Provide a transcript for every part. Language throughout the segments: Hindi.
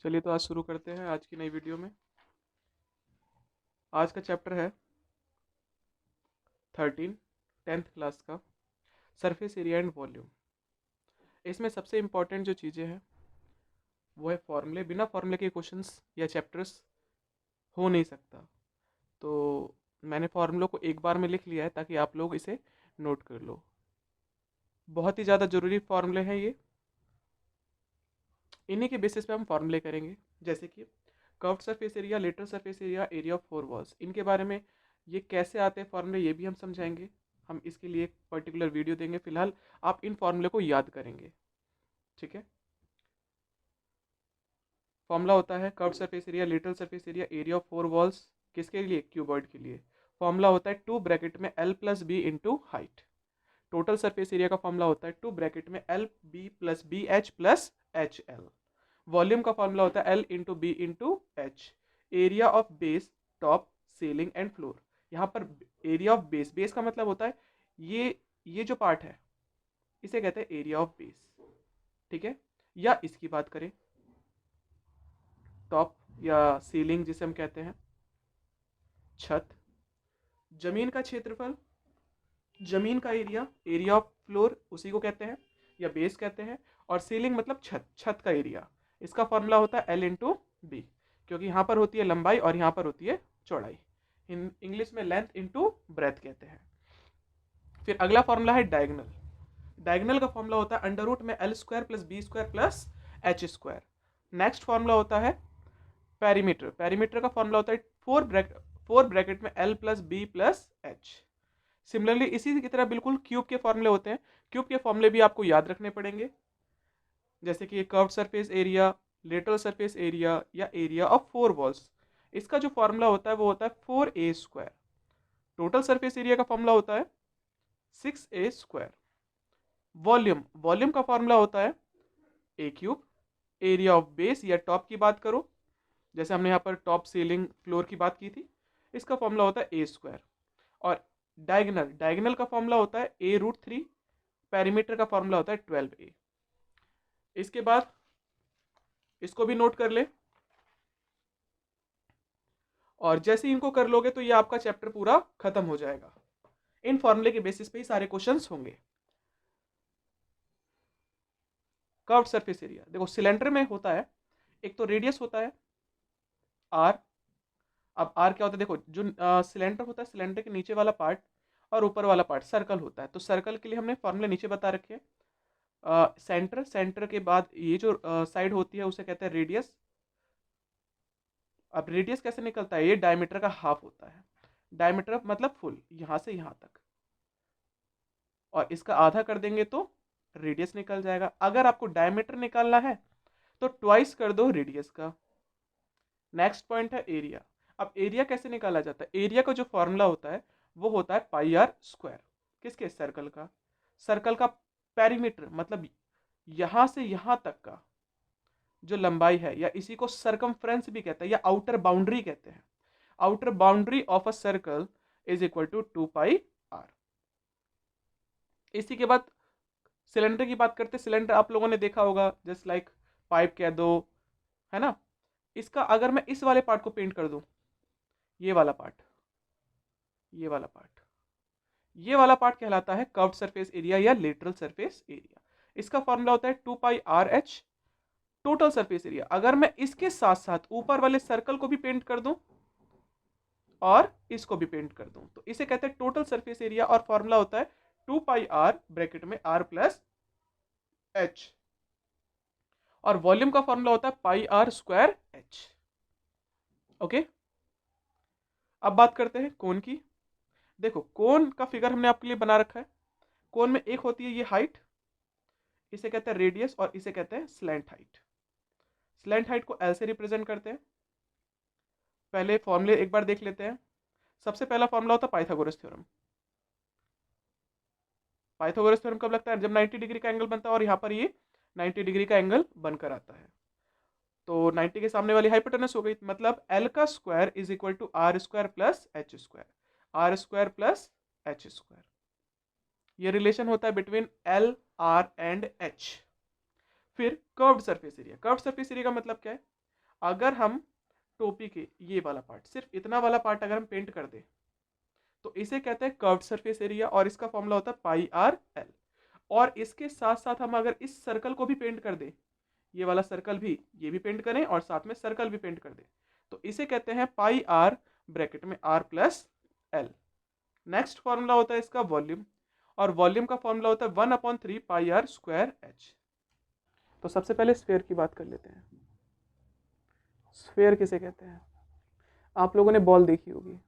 चलिए तो आज शुरू करते हैं आज की नई वीडियो में। आज का चैप्टर है 13 10th क्लास का सरफेस एरिया एंड वॉल्यूम। इसमें सबसे इम्पॉर्टेंट जो चीज़ें हैं वो है फॉर्मूले। बिना फॉर्मूले के क्वेश्चंस या चैप्टर्स हो नहीं सकता। तो मैंने फॉर्मूलों को एक बार में लिख लिया है ताकि आप लोग इसे नोट कर लो। बहुत ही ज़्यादा ज़रूरी फॉर्मूले हैं ये। इन्हीं के बेसिस पे हम फॉर्मूले करेंगे, जैसे कि curved surface area, lateral surface area, area of four walls. इनके बारे में ये कैसे आते हैं फॉर्मूले ये भी हम समझाएंगे। हम इसके लिए एक पर्टिकुलर वीडियो देंगे। फिलहाल आप इन फॉर्मूले को याद करेंगे, ठीक है। फॉर्मूला होता है curved surface area, lateral surface area, area of four walls. किसके लिए? क्यूबॉइड के लिए। फॉर्मूला होता है 2 ब्रैकेट में L plus B into height. Total surface area का फॉर्मूला होता है 2 ब्रैकेट में L B plus B H plus H L. Volume का फॉर्मूला होता है L into B into H. Area of base, top, ceiling and floor. यहाँ पर एरिया ऑफ बेस, बेस का मतलब होता है ये जो पार्ट है इसे कहते हैं एरिया ऑफ बेस, ठीक है। या इसकी बात करें टॉप या सीलिंग जिसे हम कहते हैं छत। जमीन का क्षेत्रफल, जमीन का एरिया, एरिया ऑफ फ्लोर उसी को कहते हैं या बेस कहते हैं। और सीलिंग मतलब छत, छत का एरिया। इसका फॉर्मूला होता है एल इंटू बी, क्योंकि यहाँ पर होती है लंबाई और यहाँ पर होती है चौड़ाई। इंग्लिश में लेंथ इंटू ब्रेथ कहते हैं। फिर अगला फॉर्मूला है डायगनल। डायगनल का फॉर्मूला होता है अंडर रूट में L square plus B square plus H square. Next formula होता है पेरीमीटर। पेरीमीटर का फॉर्मूला होता है फोर ब्रैकेट में L plus B plus H. Similarly इसी की तरह बिल्कुल क्यूब के फॉर्मूले होते हैं। क्यूब के फॉर्मूले भी आपको याद रखने पड़ेंगे, जैसे कि curved surface area, lateral surface area या एरिया ऑफ फोर वॉल्स। इसका जो फॉर्मूला होता है वो होता है 4a²। टोटल सरफेस एरिया का फॉर्मूला होता है 6a²। वॉल्यूम, वॉल्यूम का फॉर्मूला होता है ए क्यूब। एरिया ऑफ बेस या टॉप की बात करो, जैसे हमने यहाँ पर टॉप, सीलिंग, फ्लोर की बात की थी, इसका फॉर्मूला होता है a²। और डायगनल, डायगनल का फॉर्मूला होता है a√3। पेरीमीटर का फॉर्मूला होता है 12a। इसके बाद इसको भी नोट कर ले, और जैसे इनको कर लोगे तो ये आपका चैप्टर पूरा खत्म हो जाएगा। इन फॉर्मूले के बेसिस पे ही सारे क्वेश्चंस होंगे। कर्व्ड सरफेस एरिया देखो, सिलेंडर में होता है एक तो रेडियस होता है आर। अब आर क्या होता है देखो, जो सिलेंडर होता है, सिलेंडर के नीचे वाला पार्ट और ऊपर वाला पार्ट सर्कल होता है। तो सर्कल के लिए हमने फॉर्मूले नीचे बता रखे हैं। सेंटर, सेंटर के बाद ये जो साइड होती है उसे कहते हैं रेडियस। अब रेडियस कैसे निकलता है? ये डायमीटर का हाफ होता है। डायमीटर मतलब फुल, यहां से यहां तक, और इसका आधा कर देंगे तो रेडियस निकल जाएगा। अगर आपको डायमीटर निकालना है तो ट्वाइस कर दो रेडियस का। नेक्स्ट पॉइंट है एरिया। अब एरिया कैसे निकाला जाता है? एरिया का जो फॉर्मूला होता है वो होता है πr²। किसके? सर्कल का। सर्कल का पेरीमीटर मतलब यहां से यहां तक का जो लंबाई है, या इसी को सरकमफ्रेंस भी कहते हैं या आउटर बाउंड्री कहते हैं। Outer boundary of a circle is equal to 2πr। इसी के बाद सिलेंडर की बात करते हैं। सिलेंडर आप लोगों ने देखा होगा, जस्ट लाइक पाइप कह दो, है ना। इसका अगर मैं इस वाले पार्ट को पेंट कर दूं, ये वाला पार्ट, ये वाला पार्ट, ये वाला पार्ट कहलाता है कर्व्ड सरफेस एरिया या लेटरल सरफेस एरिया। इसका फॉर्मूला होता है 2πrh टोटल सरफेस एरिया। अगर मैं इसके साथ साथ ऊपर वाले सर्कल को भी पेंट कर दूं और इसको भी पेंट कर दूं तो इसे कहते हैं टोटल सरफेस एरिया। और फॉर्मूला होता है 2πr ब्रैकेट में r प्लस h। और वॉल्यूम का फॉर्मूला होता है πr²h। ओके, अब बात करते हैं कोन की। देखो, कोन का फिगर हमने आपके लिए बना रखा है। कोन में एक होती है ये हाइट, इसे कहते हैं रेडियस, और इसे कहते हैं स्लैंट हाइट। स्लैंट हाइट को एल से रिप्रेजेंट करते हैं। पहले फॉर्मूले एक बार देख लेते हैं। सबसे पहला फॉर्मूला होता है पाइथागोरस थ्योरम। पाइथागोरस थ्योरम कब लगता है? जब 90 डिग्री का एंगल बनता है और यहाँ पर ये 90 डिग्री का एंगल बनकर आता है। तो 90 के सामने वाली हाइपोटेनस हो गई, मतलब एल का square is equal to r² plus h²। r² plus h², ये रिलेशन होता है between L, R and H. फिर curved surface area. Curved surface area का मतलब क्या है? अगर हम टोपी के ये वाला पार्ट, सिर्फ इतना वाला पार्ट अगर हम पेंट कर दे तो इसे कहते हैं कर्व्ड सरफेस एरिया, और इसका फॉर्मूला होता है पाई आर एल। और इसके साथ साथ हम अगर इस सर्कल को भी पेंट कर दे, ये वाला सर्कल भी, ये भी पेंट करें और साथ में सर्कल भी पेंट कर दे, तो इसे कहते हैं पाई आर ब्रैकेट में R plus L. Next formula होता है इसका वॉल्यूम, और वॉल्यूम का फॉर्मूला होता है 1/3 पाई आर स्क्वायर एच। तो सबसे पहले स्फेयर की बात कर लेते हैं। स्फेयर किसे कहते हैं? आप लोगों ने बॉल देखी होगी।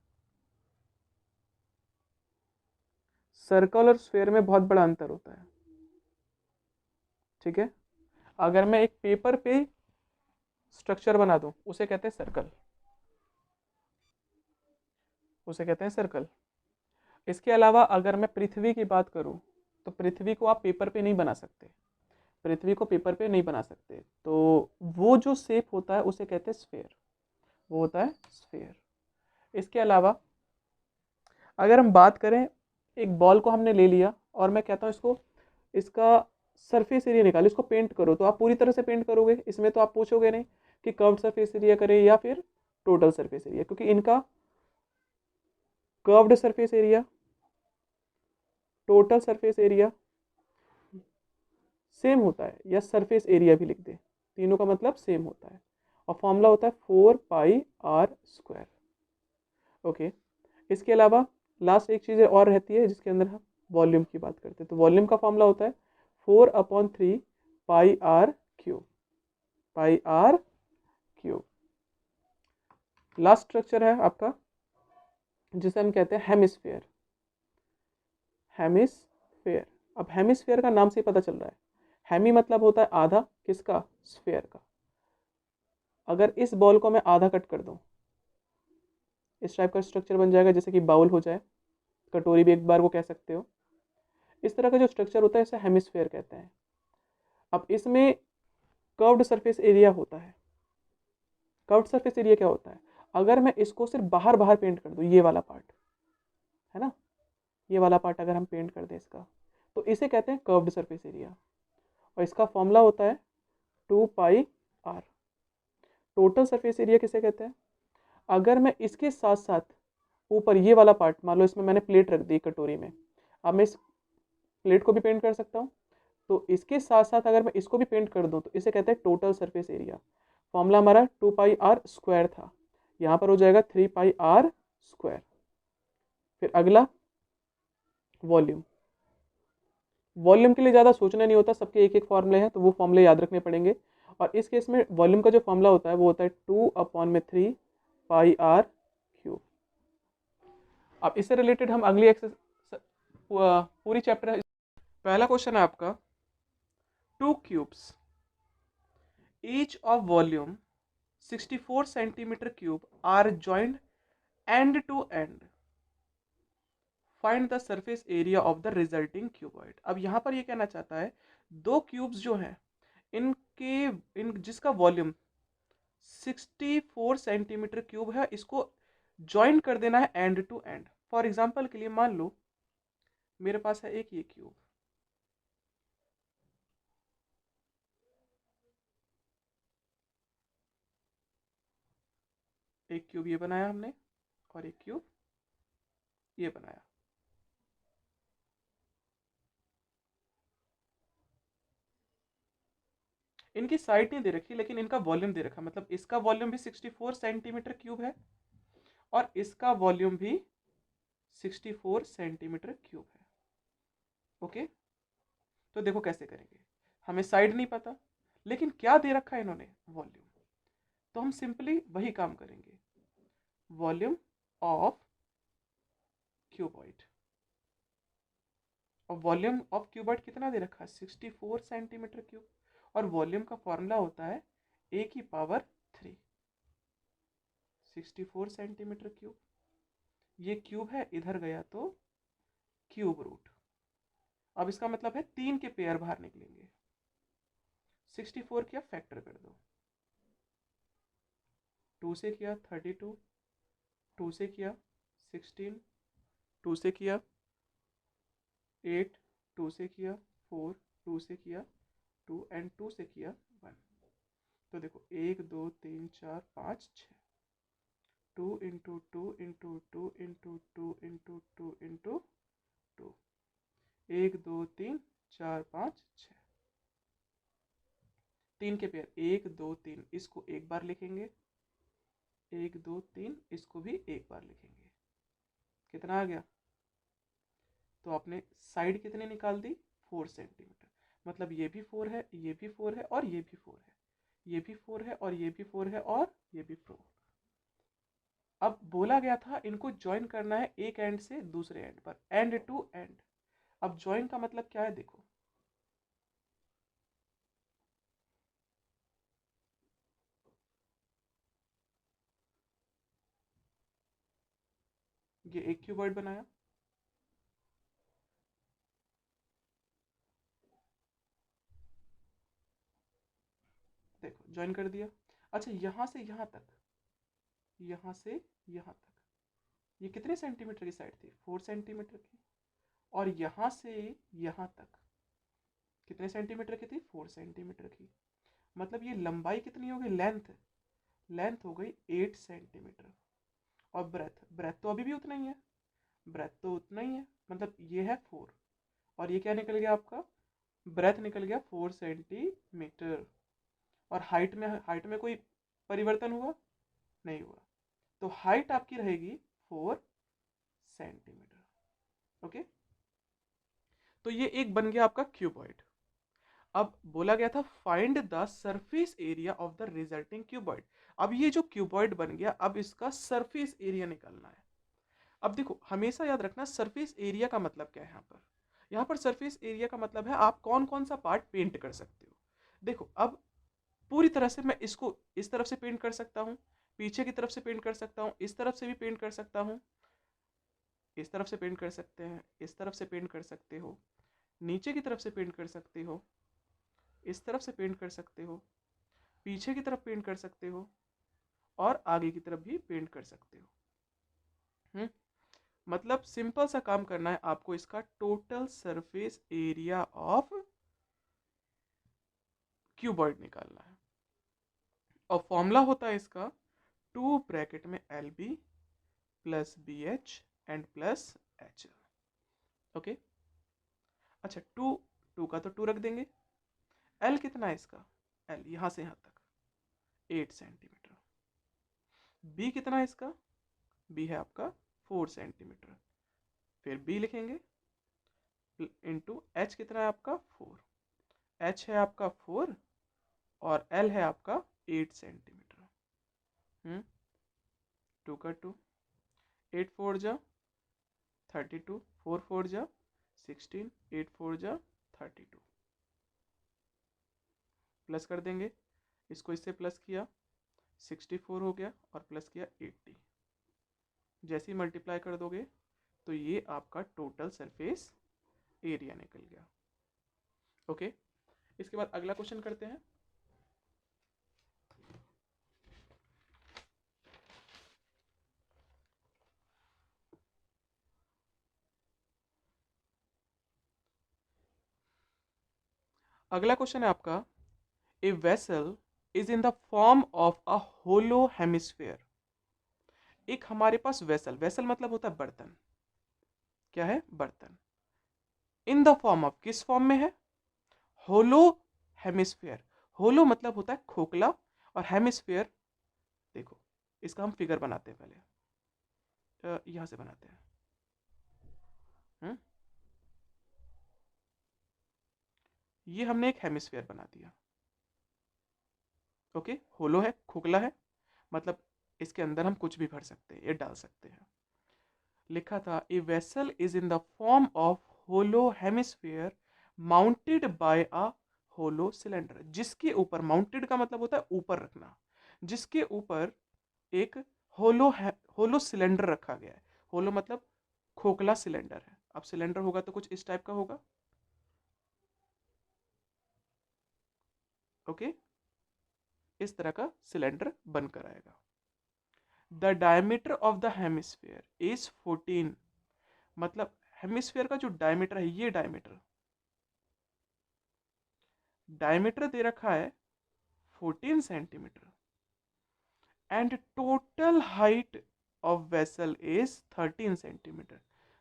सर्कल और स्फेयर में बहुत बड़ा अंतर होता है, ठीक है। अगर मैं एक पेपर पे स्ट्रक्चर बना दूं उसे कहते हैं सर्कल, उसे कहते हैं सर्कल। इसके अलावा अगर मैं पृथ्वी की बात करूं तो पृथ्वी को आप पेपर पे नहीं बना सकते, पृथ्वी को पेपर पे नहीं बना सकते, तो वो जो शेप होता है उसे कहते हैं स्फेयर, वो होता है स्फेयर। इसके अलावा अगर हम बात करें, एक बॉल को हमने ले लिया और मैं कहता हूँ इसको, इसका सरफेस एरिया निकाल, इसको पेंट करो, तो आप पूरी तरह से पेंट करोगे, इसमें तो आप पूछोगे नहीं कि कर्व्ड सरफेस एरिया करें या फिर टोटल सरफेस एरिया, क्योंकि इनका curved surface area, total surface area same होता है, या सरफेस एरिया भी लिख दे, तीनों का मतलब सेम होता है, और फॉर्मूला होता है 4 पाई आर स्क्वायर। ओके, इसके अलावा लास्ट एक चीज़ और रहती है जिसके अंदर हम वॉल्यूम की बात करते हैं, तो वॉल्यूम का फॉर्मूला होता है 4/3 pi R cube, pi R cube. Last structure है आपका जिसे हम कहते हैं हेमिस्फेयर, हेमिस्फेयर। अब हेमिस्फेयर का नाम से ही पता चल रहा है, हेमी मतलब होता है आधा, किसका? स्फेयर का। अगर इस बॉल को मैं आधा कट कर दूं, इस टाइप का स्ट्रक्चर बन जाएगा, जैसे कि बाउल हो जाए, कटोरी भी एक बार वो कह सकते हो। इस तरह का जो स्ट्रक्चर होता है इसे हेमिस्फेयर कहते हैं। अब इसमें कर्व्ड सरफेस एरिया होता है। कर्व्ड सरफेस एरिया क्या होता है? अगर मैं इसको सिर्फ बाहर बाहर पेंट कर दूं, ये वाला पार्ट है ना, ये वाला पार्ट अगर हम पेंट कर दें इसका, तो इसे कहते हैं कर्व्ड सरफेस एरिया, और इसका फॉर्मूला होता है 2 pi are. Total surface area किसे कहते हैं? अगर मैं इसके साथ साथ ऊपर ये वाला पार्ट, मान लो इसमें मैंने प्लेट रख दी कटोरी में, अब मैं इस प्लेट को भी पेंट कर सकता हूँ, तो इसके साथ साथ अगर मैं इसको भी पेंट कर दूं तो इसे कहते हैं टोटल सरफेस एरिया। फॉर्मूला हमारा 2 पाई आर स्क्वायर था, यहाँ पर हो जाएगा 3 पाई आर स्क्वायर। फिर अगला वॉल्यूम। वॉल्यूम के लिए ज़्यादा सोचना नहीं होता, सबके एक एक फॉर्मूले हैं, तो वो फॉर्मूले याद रखने पड़ेंगे। और इस केस में वॉल्यूम का जो फॉर्मूला होता है वो होता है 2/3 पाई आर क्यूब। अब इससे रिलेटेड हम अगली एक्सरसाइज पूरी चैप्टर, पहला क्वेश्चन है आपका, to cubes each of volume 64 centimeter cube are joined end to end, find the surface area of the resulting cuboid। अब यहाँ पर ये कहना चाहता है दो क्यूब्स जो हैं इनके इन जिसका वॉल्यूम 64 सेंटीमीटर क्यूब है, इसको ज्वाइन कर देना है end to end. For example के लिए मान लो मेरे पास है एक ये क्यूब, एक क्यूब ये बनाया हमने और एक क्यूब ये बनाया। इनकी साइड नहीं दे रखी लेकिन इनका वॉल्यूम दे रखा, मतलब इसका वॉल्यूम भी 64 सेंटीमीटर क्यूब है और इसका वॉल्यूम भी 64 सेंटीमीटर क्यूब है। ओके, तो देखो कैसे करेंगे, हमें साइड नहीं पता लेकिन क्या दे रखा है इन्होंने? वॉल्यूम। तो हम सिंपली वही काम करेंगे, वॉल्यूम ऑफ क्यूबॉइड। और वॉल्यूम ऑफ क्यूबॉइड कितना दे रखा है? 64 सेंटीमीटर क्यूब, और वॉल्यूम का फॉर्मूला होता है a की पावर 3। 64 सेंटीमीटर क्यूब, ये क्यूब है, इधर गया तो क्यूब रूट। अब इसका मतलब है 3 के पेयर बाहर निकलेंगे, 64 किया फैक्टर कर दो, 2 से किया 32, 2 से किया 16, 2 से किया 8, 2 से किया 4, 2 से किया 2 एंड 2 से किया 1। तो देखो 1 2 3 4 5 6, 2 × 2 × 2 × 2 × 2 × 2, 1 2 3 4 5 6, 3 के पेयर 1 2 3, इसको एक बार लिखेंगे, 1 2 3 इसको भी एक बार लिखेंगे। कितना आ गया? तो आपने साइड कितनी निकाल दी? 4 सेंटीमीटर। मतलब ये भी 4 है, ये भी 4 है और ये भी 4 है, ये भी 4 है और ये भी 4 है और ये भी 4। अब बोला गया था इनको ज्वाइन करना है एक एंड से दूसरे एंड पर, एंड टू एंड। अब ज्वाइन का मतलब क्या है? देखो ये एक क्यूबॉइड बनाया, देखो ज्वाइन कर दिया। अच्छा यहां से यहां तक, यहां से यहां तक ये कितने सेंटीमीटर की साइड थी? 4 सेंटीमीटर की। और यहां से यहां तक कितने सेंटीमीटर की थी? 4 सेंटीमीटर की। मतलब ये लंबाई कितनी हो गई? लेंथ, लेंथ हो गई 8 सेंटीमीटर। और ब्रेथ, ब्रेथ तो अभी भी उतना ही है, ब्रेथ तो उतना ही है, मतलब ये है 4। और ये क्या निकल गया आपका? ब्रेथ निकल गया 4 सेंटीमीटर। और हाइट में कोई परिवर्तन हुआ? नहीं हुआ। तो हाइट आपकी रहेगी 4 सेंटीमीटर। ओके, तो ये एक बन गया आपका क्यूबॉइड। अब बोला गया था find the surface area of the resulting cuboid. अब ये जो क्यूबॉइड बन गया, अब इसका सरफेस एरिया निकालना है। अब देखो हमेशा याद रखना सरफेस एरिया का मतलब क्या है। यहाँ पर सरफेस एरिया का मतलब है आप कौन कौन सा पार्ट पेंट कर सकते हो। देखो अब पूरी तरह से मैं इसको इस तरफ से पेंट कर सकता हूँ, पीछे की तरफ से पेंट कर सकता हूँ, इस तरफ से भी पेंट कर सकता हूँ, इस तरफ से पेंट कर सकते हैं, इस तरफ से पेंट कर सकते हो, नीचे की तरफ से पेंट कर सकते हो, इस तरफ से पेंट कर सकते हो, पीछे की तरफ पेंट कर सकते हो और आगे की तरफ भी पेंट कर सकते हो। मतलब सिंपल सा काम करना है आपको, इसका total surface area of cuboid निकालना है। और फॉर्मूला होता है इसका 2 ब्रैकेट में L B plus B H and plus H L. Okay, अच्छा 2, 2 का तो 2 रख देंगे। एल कितना है इसका? एल यहां से यहां तक 8 सेंटीमीटर। बी कितना है इसका? बी है आपका 4 सेंटीमीटर। फिर बी लिखेंगे इंटू एच कितना है आपका? 4। एच है आपका 4 और एल है आपका 8 सेंटीमीटर। 2 का 2, 8 4 जा 32, 4 4 जा 16, 8 4 जा 32। प्लस कर देंगे, इसको इससे प्लस किया 64 हो गया और प्लस किया 80। जैसे ही मल्टीप्लाई कर दोगे तो ये आपका टोटल सरफेस एरिया निकल गया। ओके, इसके बाद अगला क्वेश्चन करते हैं। अगला क्वेश्चन है आपका, a vessel is in the form of a hollow hemisphere. एक हमारे पास वेसल, वेसल मतलब होता है बर्तन। क्या है? बर्तन। इन द फॉर्म ऑफ, किस फॉर्म में है? होलो हेमिस्फेयर। होलो मतलब होता है खोखला और हेमिस्फेयर, देखो इसका हम फिगर बनाते हैं पहले, यहां से बनाते हैं। ये हमने एक हेमिस्फेयर बना दिया। ओके, होलो है, खोखला है, मतलब इसके अंदर हम कुछ भी भर सकते हैं, ये डाल सकते हैं। लिखा था a vessel is in the form of hollow hemisphere mounted by a hollow cylinder. जिसके ऊपर, माउंटेड का मतलब होता है ऊपर रखना, जिसके ऊपर एक होलो सिलेंडर रखा गया है। होलो मतलब खोखला सिलेंडर है। अब सिलेंडर होगा तो कुछ इस टाइप का होगा। ओके, इस तरह का सिलेंडर बनकर आएगा। The diameter of the hemisphere is 14। मतलब हेमिस्फेयर का जो डायमीटर है, ये डायमीटर दे रखा है 14 centimetre and total height of vessel is 13 centimetre.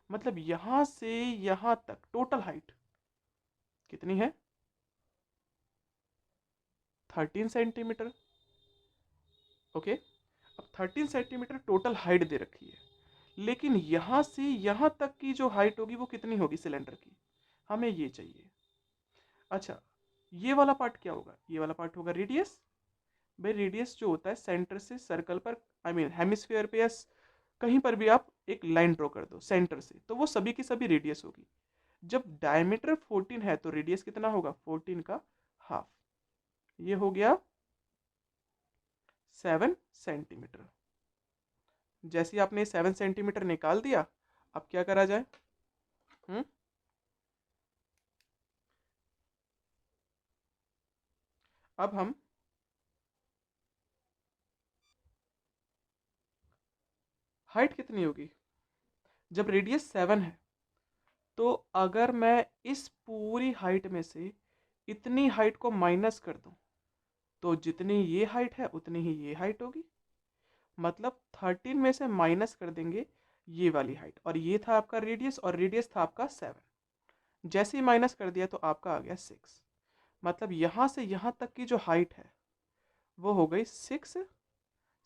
मतलब यहां से यहां तक टोटल हाइट कितनी है? 13 सेंटीमीटर। ओके, अब 13 सेंटीमीटर टोटल हाइट दे रखी है, लेकिन यहां से यहां तक की जो हाइट होगी वो कितनी होगी सिलेंडर की, हमें ये चाहिए। अच्छा, ये वाला पार्ट क्या होगा? ये वाला पार्ट होगा रेडियस। भाई रेडियस जो होता है सेंटर से सर्कल पर, आई मीन हेमिस्फीयर पे या कहीं पर भी आप एक लाइन ड्रॉ कर दो सेंटर से, तो वो सभी की सभी रेडियस होगी। जब डायमीटर 14 है तो रेडियस कितना होगा? 14 का हाफ। ये हो गया 7 सेंटीमीटर। जैसे ही आपने 7 सेंटीमीटर निकाल दिया, अब क्या करा जाए? हम्म अब हम हाइट कितनी होगी? जब रेडियस 7 है तो अगर मैं इस पूरी हाइट में से इतनी हाइट को माइनस कर दूं तो जितनी ये हाइट है उतनी ही ये हाइट होगी। मतलब 13 में से माइनस कर देंगे ये वाली हाइट, और ये था आपका रेडियस और रेडियस था आपका 7। जैसे ही माइनस कर दिया तो आपका आ गया 6। मतलब यहां से यहां तक की जो हाइट है वो हो गई 6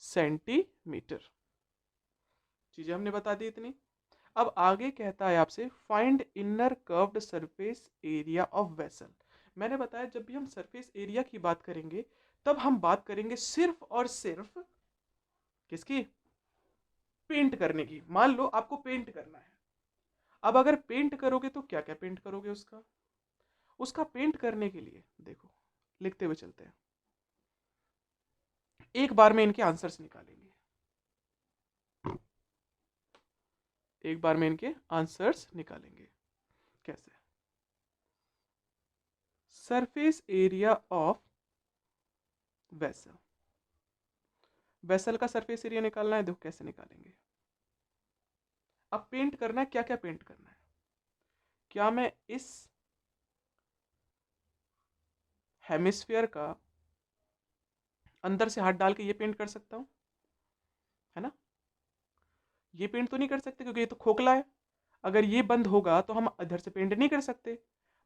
सेंटीमीटर। चीजें हमने बता दी इतनी। अब आगे कहता है आपसे find inner curved surface area of vessel. मैंने बताया जब भी हम सरफेस एरिया की बात करेंगे तब हम बात करेंगे सिर्फ और सिर्फ किसकी? पेंट करने की। मान लो आपको पेंट करना है, अब अगर पेंट करोगे तो क्या क्या पेंट करोगे? उसका उसका पेंट करने के लिए देखो, लिखते हुए चलते हैं, एक बार में इनके आंसर्स निकालेंगे। एक बार में इनके आंसर्स निकालेंगे। कैसे? Surface area of vessel, vessel का सरफेस एरिया निकालना है। देखो कैसे निकालेंगे। अब पेंट करना है, क्या क्या पेंट करना है? क्या मैं इस हेमिस्फीयर का अंदर से हाथ डाल के ये पेंट कर सकता हूं? है ना? ये पेंट तो नहीं कर सकते क्योंकि ये तो खोखला है। अगर ये बंद होगा तो हम इधर से पेंट नहीं कर सकते।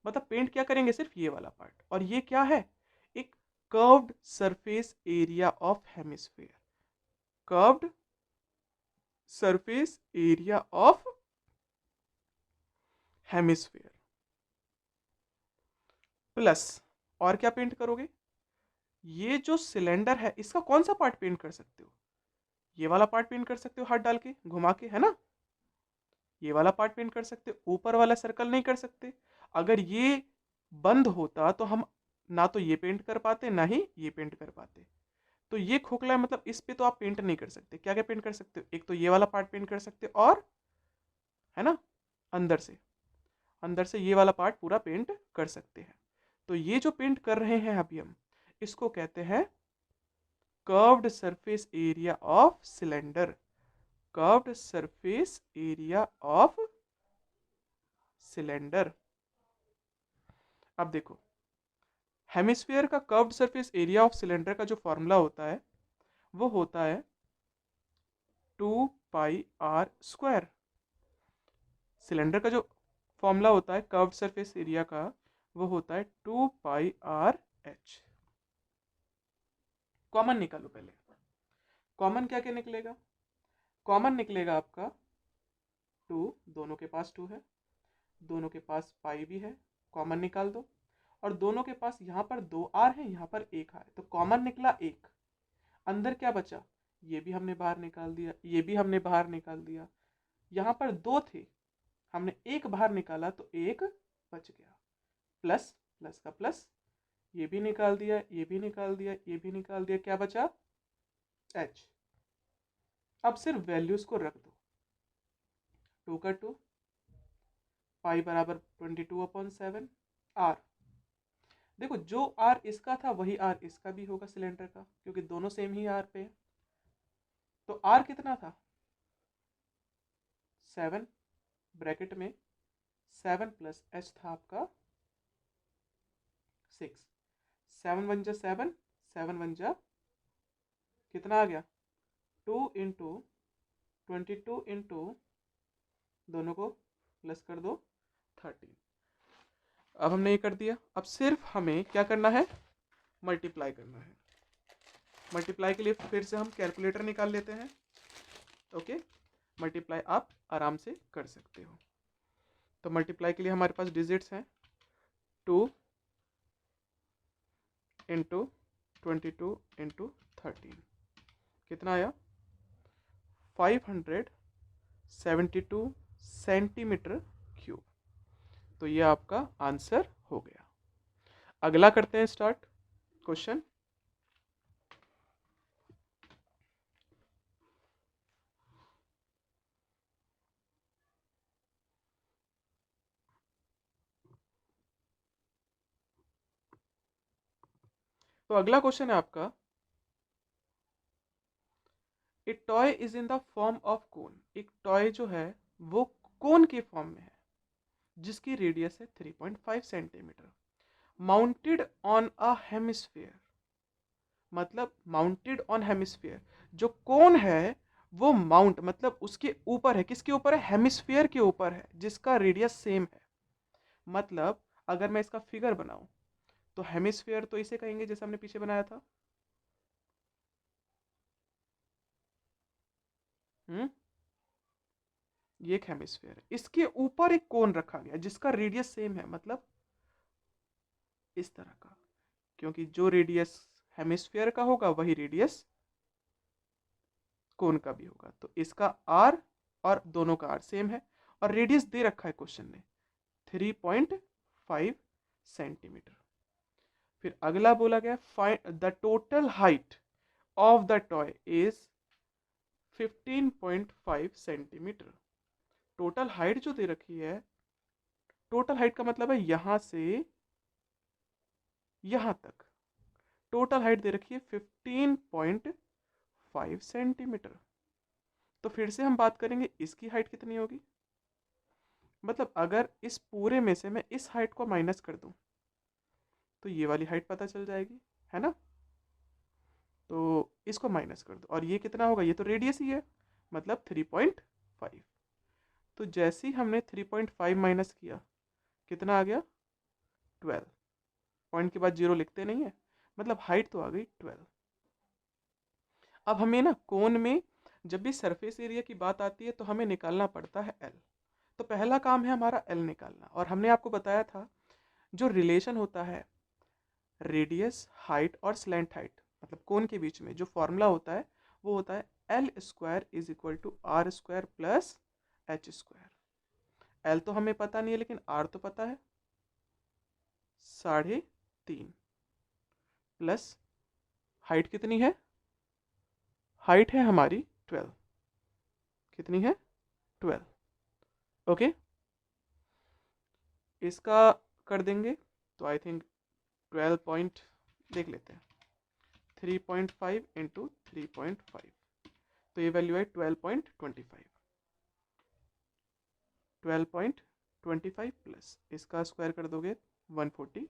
मतलब पेंट क्या करेंगे? सिर्फ ये वाला पार्ट। और ये क्या है? एक curved surface area of hemisphere. Curved surface area of hemisphere plus, और क्या पेंट करोगे? ये जो सिलेंडर है इसका कौन सा पार्ट पेंट कर सकते हो? ये वाला पार्ट पेंट कर सकते हो हाथ डाल के घुमा के, है ना? ये वाला पार्ट पेंट कर सकते हो, ऊपर वाला सर्कल नहीं कर सकते। अगर ये बंद होता तो हम ना तो ये पेंट कर पाते ना ही ये पेंट कर पाते। तो ये खोखला है, मतलब इस पे तो आप पेंट नहीं कर सकते। क्या क्या पेंट कर सकते हो? एक तो ये वाला पार्ट पेंट कर सकते हो, और है ना अंदर से ये वाला पार्ट पूरा पेंट कर सकते हैं। तो ये जो पेंट कर रहे हैं अभी हम, इसको कहते हैं curved surface area of cylinder. Curved surface area of cylinder. अब देखो, हेमिस्फीयर का curved surface area of cylinder का जो फॉर्मूला होता है वो होता है 2πr²। सिलेंडर का जो फॉर्मूला होता है कर्व्ड सरफेस एरिया का वो होता है 2πr(h). कॉमन निकालो पहले। कॉमन क्या क्या निकलेगा? कॉमन निकलेगा आपका 2, दोनों के पास 2 है, दोनों के पास पाई भी है, कॉमन निकाल दो। और दोनों के पास यहाँ पर 2r है, यहाँ पर 1r है, तो कॉमन निकला 1। अंदर क्या बचा? ये भी हमने बाहर निकाल दिया, ये भी हमने बाहर निकाल दिया। यहाँ पर 2 थे, हमने एक बाहर निकाला तो एक बच गया। प्लस प्लस का प्लस, ये भी निकाल दिया, ये भी निकाल दिया, ये भी निकाल दिया, क्या बचा? h। अब सिर्फ वैल्यूज को रख दो। 2 का 2, पाई बराबर 22/7 r। देखो जो r इसका था वही r इसका भी होगा सिलेंडर का, क्योंकि दोनों सेम ही r पे है। तो r कितना था? 7, ब्रैकेट में 7 प्लस h था आपका 6। 7 1 जा 7, 7 वन जा कितना आ गया 2 इंटू 22 इंटू दोनों को प्लस कर दो 13। अब हमने ये कर दिया, अब सिर्फ हमें क्या करना है, मल्टीप्लाई करना है। मल्टीप्लाई के लिए फिर से हम कैलकुलेटर निकाल लेते हैं। ओके, मल्टीप्लाई आप आराम से कर सकते हो। तो मल्टीप्लाई के लिए हमारे पास डिजिट्स हैं 2 इंटू 22 इंटू 13 कितना आया 572 सेंटीमीटर क्यूब। तो ये आपका आंसर हो गया। अगला करते हैं स्टार्ट क्वेश्चन। तो अगला क्वेश्चन है आपका, ए toy is in the form of cone. एक टॉय जो है वो कोन के फॉर्म में है जिसकी रेडियस है 3.5 centimetre, mounted on a hemisphere. मतलब माउंटेड ऑन हेमिस्फीयर, जो कोन है वो माउंट मतलब उसके ऊपर है। किसके ऊपर है, हेमिस्फीयर के ऊपर है जिसका रेडियस सेम है। मतलब अगर मैं इसका फिगर बनाऊं तो हेमिस्फीयर तो इसे कहेंगे जैसे हमने पीछे बनाया था। ये एक हेमिस्फीयर है, इसके ऊपर एक कोन रखा गया जिसका रेडियस सेम है, मतलब इस तरह का। क्योंकि जो रेडियस हेमिस्फीयर का होगा वही रेडियस कोन का भी होगा। तो इसका आर और दोनों का आर सेम है और रेडियस दे रखा है क्वेश्चन ने 3.5 सेंटीमीटर। फिर अगला बोला गया find the total height of the toy is 15.5 centimetre. Total height जो दे रखी है, टोटल हाइट का मतलब है यहां से यहां तक टोटल हाइट दे रखी है 15.5 सेंटीमीटर। तो फिर से हम बात करेंगे इसकी हाइट कितनी होगी। मतलब अगर इस पूरे में से मैं इस हाइट को माइनस कर दूं तो ये वाली हाइट पता चल जाएगी, है ना। तो इसको माइनस कर दो और ये कितना होगा, ये तो रेडियस ही है, मतलब 3.5। तो जैसे ही हमने 3.5 माइनस किया कितना आ गया 12। पॉइंट के बाद जीरो लिखते नहीं है, मतलब हाइट तो आ गई 12। अब हमें ना कोन में जब भी सरफेस एरिया की बात आती है तो हमें निकालना पड़ता है एल। तो पहला काम है हमारा एल निकालना, और हमने आपको बताया था जो रिलेशन होता है रेडियस हाइट और स्लैंट हाइट मतलब कोन के बीच में जो फॉर्मूला होता है वो होता है L square is equal to R square plus H square. L तो हमें पता नहीं है लेकिन आर तो पता है 3.5 प्लस हाइट कितनी है, हाइट है हमारी 12। कितनी है 12। ओके, इसका कर देंगे तो आई थिंक 12 पॉइंट देख लेते हैं 3.5 इंटू 3.5 तो ये वैल्यू है 12.25। 12.25 प्लस इसका स्क्वायर कर दोगे 140,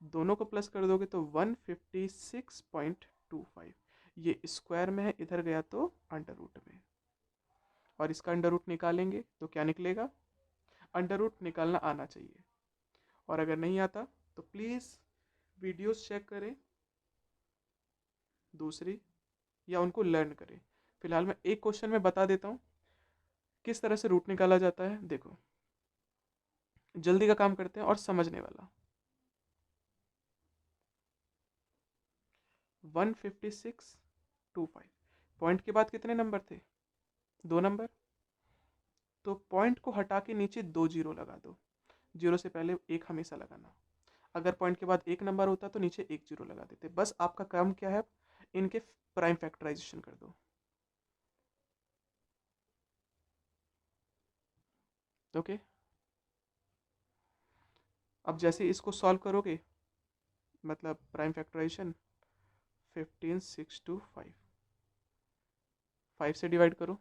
दोनों को प्लस कर दोगे तो 156.25। ये स्क्वायर में है, इधर गया तो अंडर रूट में, और इसका अंडर रूट निकालेंगे तो क्या निकलेगा, अंडर रूट निकालना आना चाहिए। और अगर नहीं आता तो प्लीज़ वीडियोस चेक करें दूसरी, या उनको लर्न करें। फिलहाल मैं एक क्वेश्चन में बता देता हूँ किस तरह से रूट निकाला जाता है। देखो जल्दी का काम करते हैं और समझने वाला। 156.25 पॉइंट के बाद कितने नंबर थे, 2 नंबर। तो पॉइंट को हटा के नीचे 2 जीरो लगा दो, जीरो से पहले एक हमेशा लगाना। अगर पॉइंट के बाद एक नंबर होता तो नीचे एक जीरो लगा देते। बस आपका काम क्या है, इनके प्राइम फैक्टराइजेशन कर दो। ओके, अब जैसे इसको सॉल्व करोगे मतलब प्राइम फैक्टराइजेशन 15.625 5 से डिवाइड करो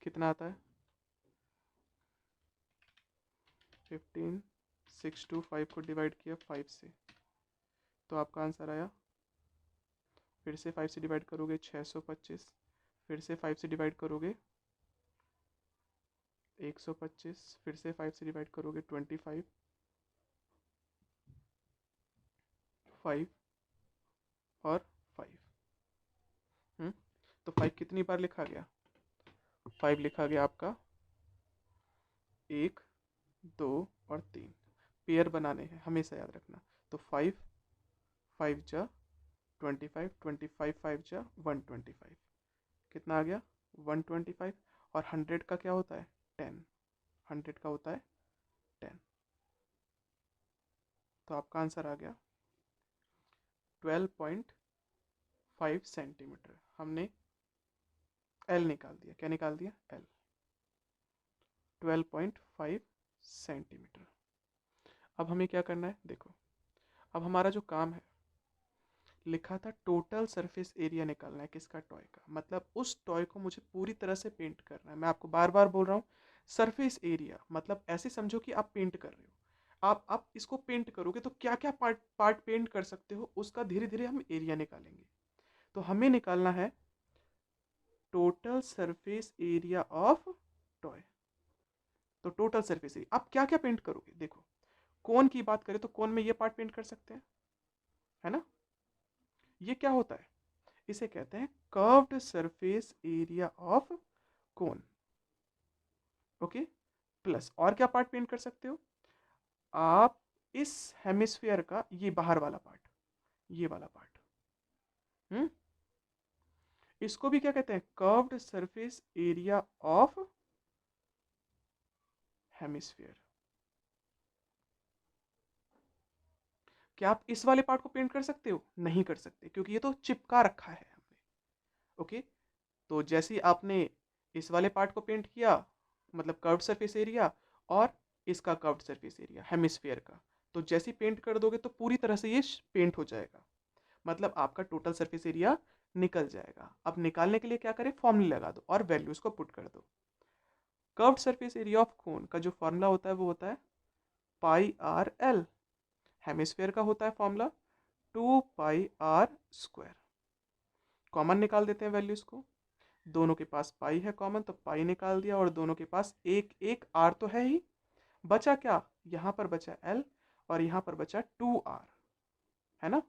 कितना आता है 15.625 को डिवाइड किया 5 से तो आपका आंसर आया फिर से 5 से डिवाइड करोगे 625, फिर से 5 से डिवाइड करोगे 125, फिर से 5 से डिवाइड करोगे 25, 5 और 5। तो 5 कितनी बार लिखा गया? 5 लिखा गया आपका 1, 2 और 3। पेयर बनाने हैं, हमेशा याद रखना। तो 5 5 जा 25, 25 5 जा 125, कितना आ गया? 125। और 100 का क्या होता है? 10। 100 का होता है 10। तो आपका आंसर आ गया 12.5 सेंटीमीटर। हमने एल निकाल दिया। क्या निकाल दिया? एल। 12.5 सेंटीमीटर। अब हमें क्या करना है? देखो, अब हमारा जो काम है, लिखा था टोटल सरफेस एरिया निकालना है। किसका? टॉय का। मतलब उस टॉय को मुझे पूरी तरह से पेंट करना है। मैं आपको बार बार बोल रहा हूँ, सरफेस एरिया मतलब ऐसे समझो कि आप पेंट कर रहे हो। आप इसको पेंट करोगे तो क्या क्या पार्ट पार्ट पेंट कर सकते हो, उसका धीरे धीरे हम एरिया निकालेंगे। तो हमें निकालना है total surface area of toy. तो टोटल सरफेस एरिया, आप क्या क्या पेंट करोगे? देखो, कोन की बात करें तो कोन में ये पार्ट पेंट कर सकते हैं, है ना? ये क्या होता है? इसे कहते हैं curved surface area of cone. Okay. Plus और क्या पार्ट पेंट कर सकते हो आप? इस हेमिस्फीयर का ये बाहर वाला पार्ट, ये वाला पार्ट, इसको भी क्या कहते हैं? Curved surface area of hemisphere. क्या आप इस वाले पार्ट को पेंट कर सकते हो? नहीं कर सकते, क्योंकि ये तो चिपका रखा है हमने। ओके। तो जैसे ही आपने इस वाले पार्ट को पेंट किया, मतलब कर्व्ड सरफेस एरिया, और इसका कर्व्ड सरफेस एरिया हेमिस्फीयर का, तो जैसे ही पेंट कर दोगे तो पूरी तरह से ये पेंट हो जाएगा। मतलब आपका टोटल सरफेस एरिया निकल जाएगा। अब निकालने के लिए क्या करें? फॉर्मूला लगा दो और वैल्यूज को पुट कर दो। Curved surface area of cone का जो फॉर्मूला होता है वो होता है पाई आर एल। हेमिस्फीयर का होता है formula 2 pi R square. Common निकाल देते हैं वैल्यूज को। दोनों के पास पाई है कॉमन, तो पाई निकाल दिया, और दोनों के पास एक एक आर तो है ही। बचा क्या? यहाँ पर बचा एल और यहाँ पर बचा 2r, है ना?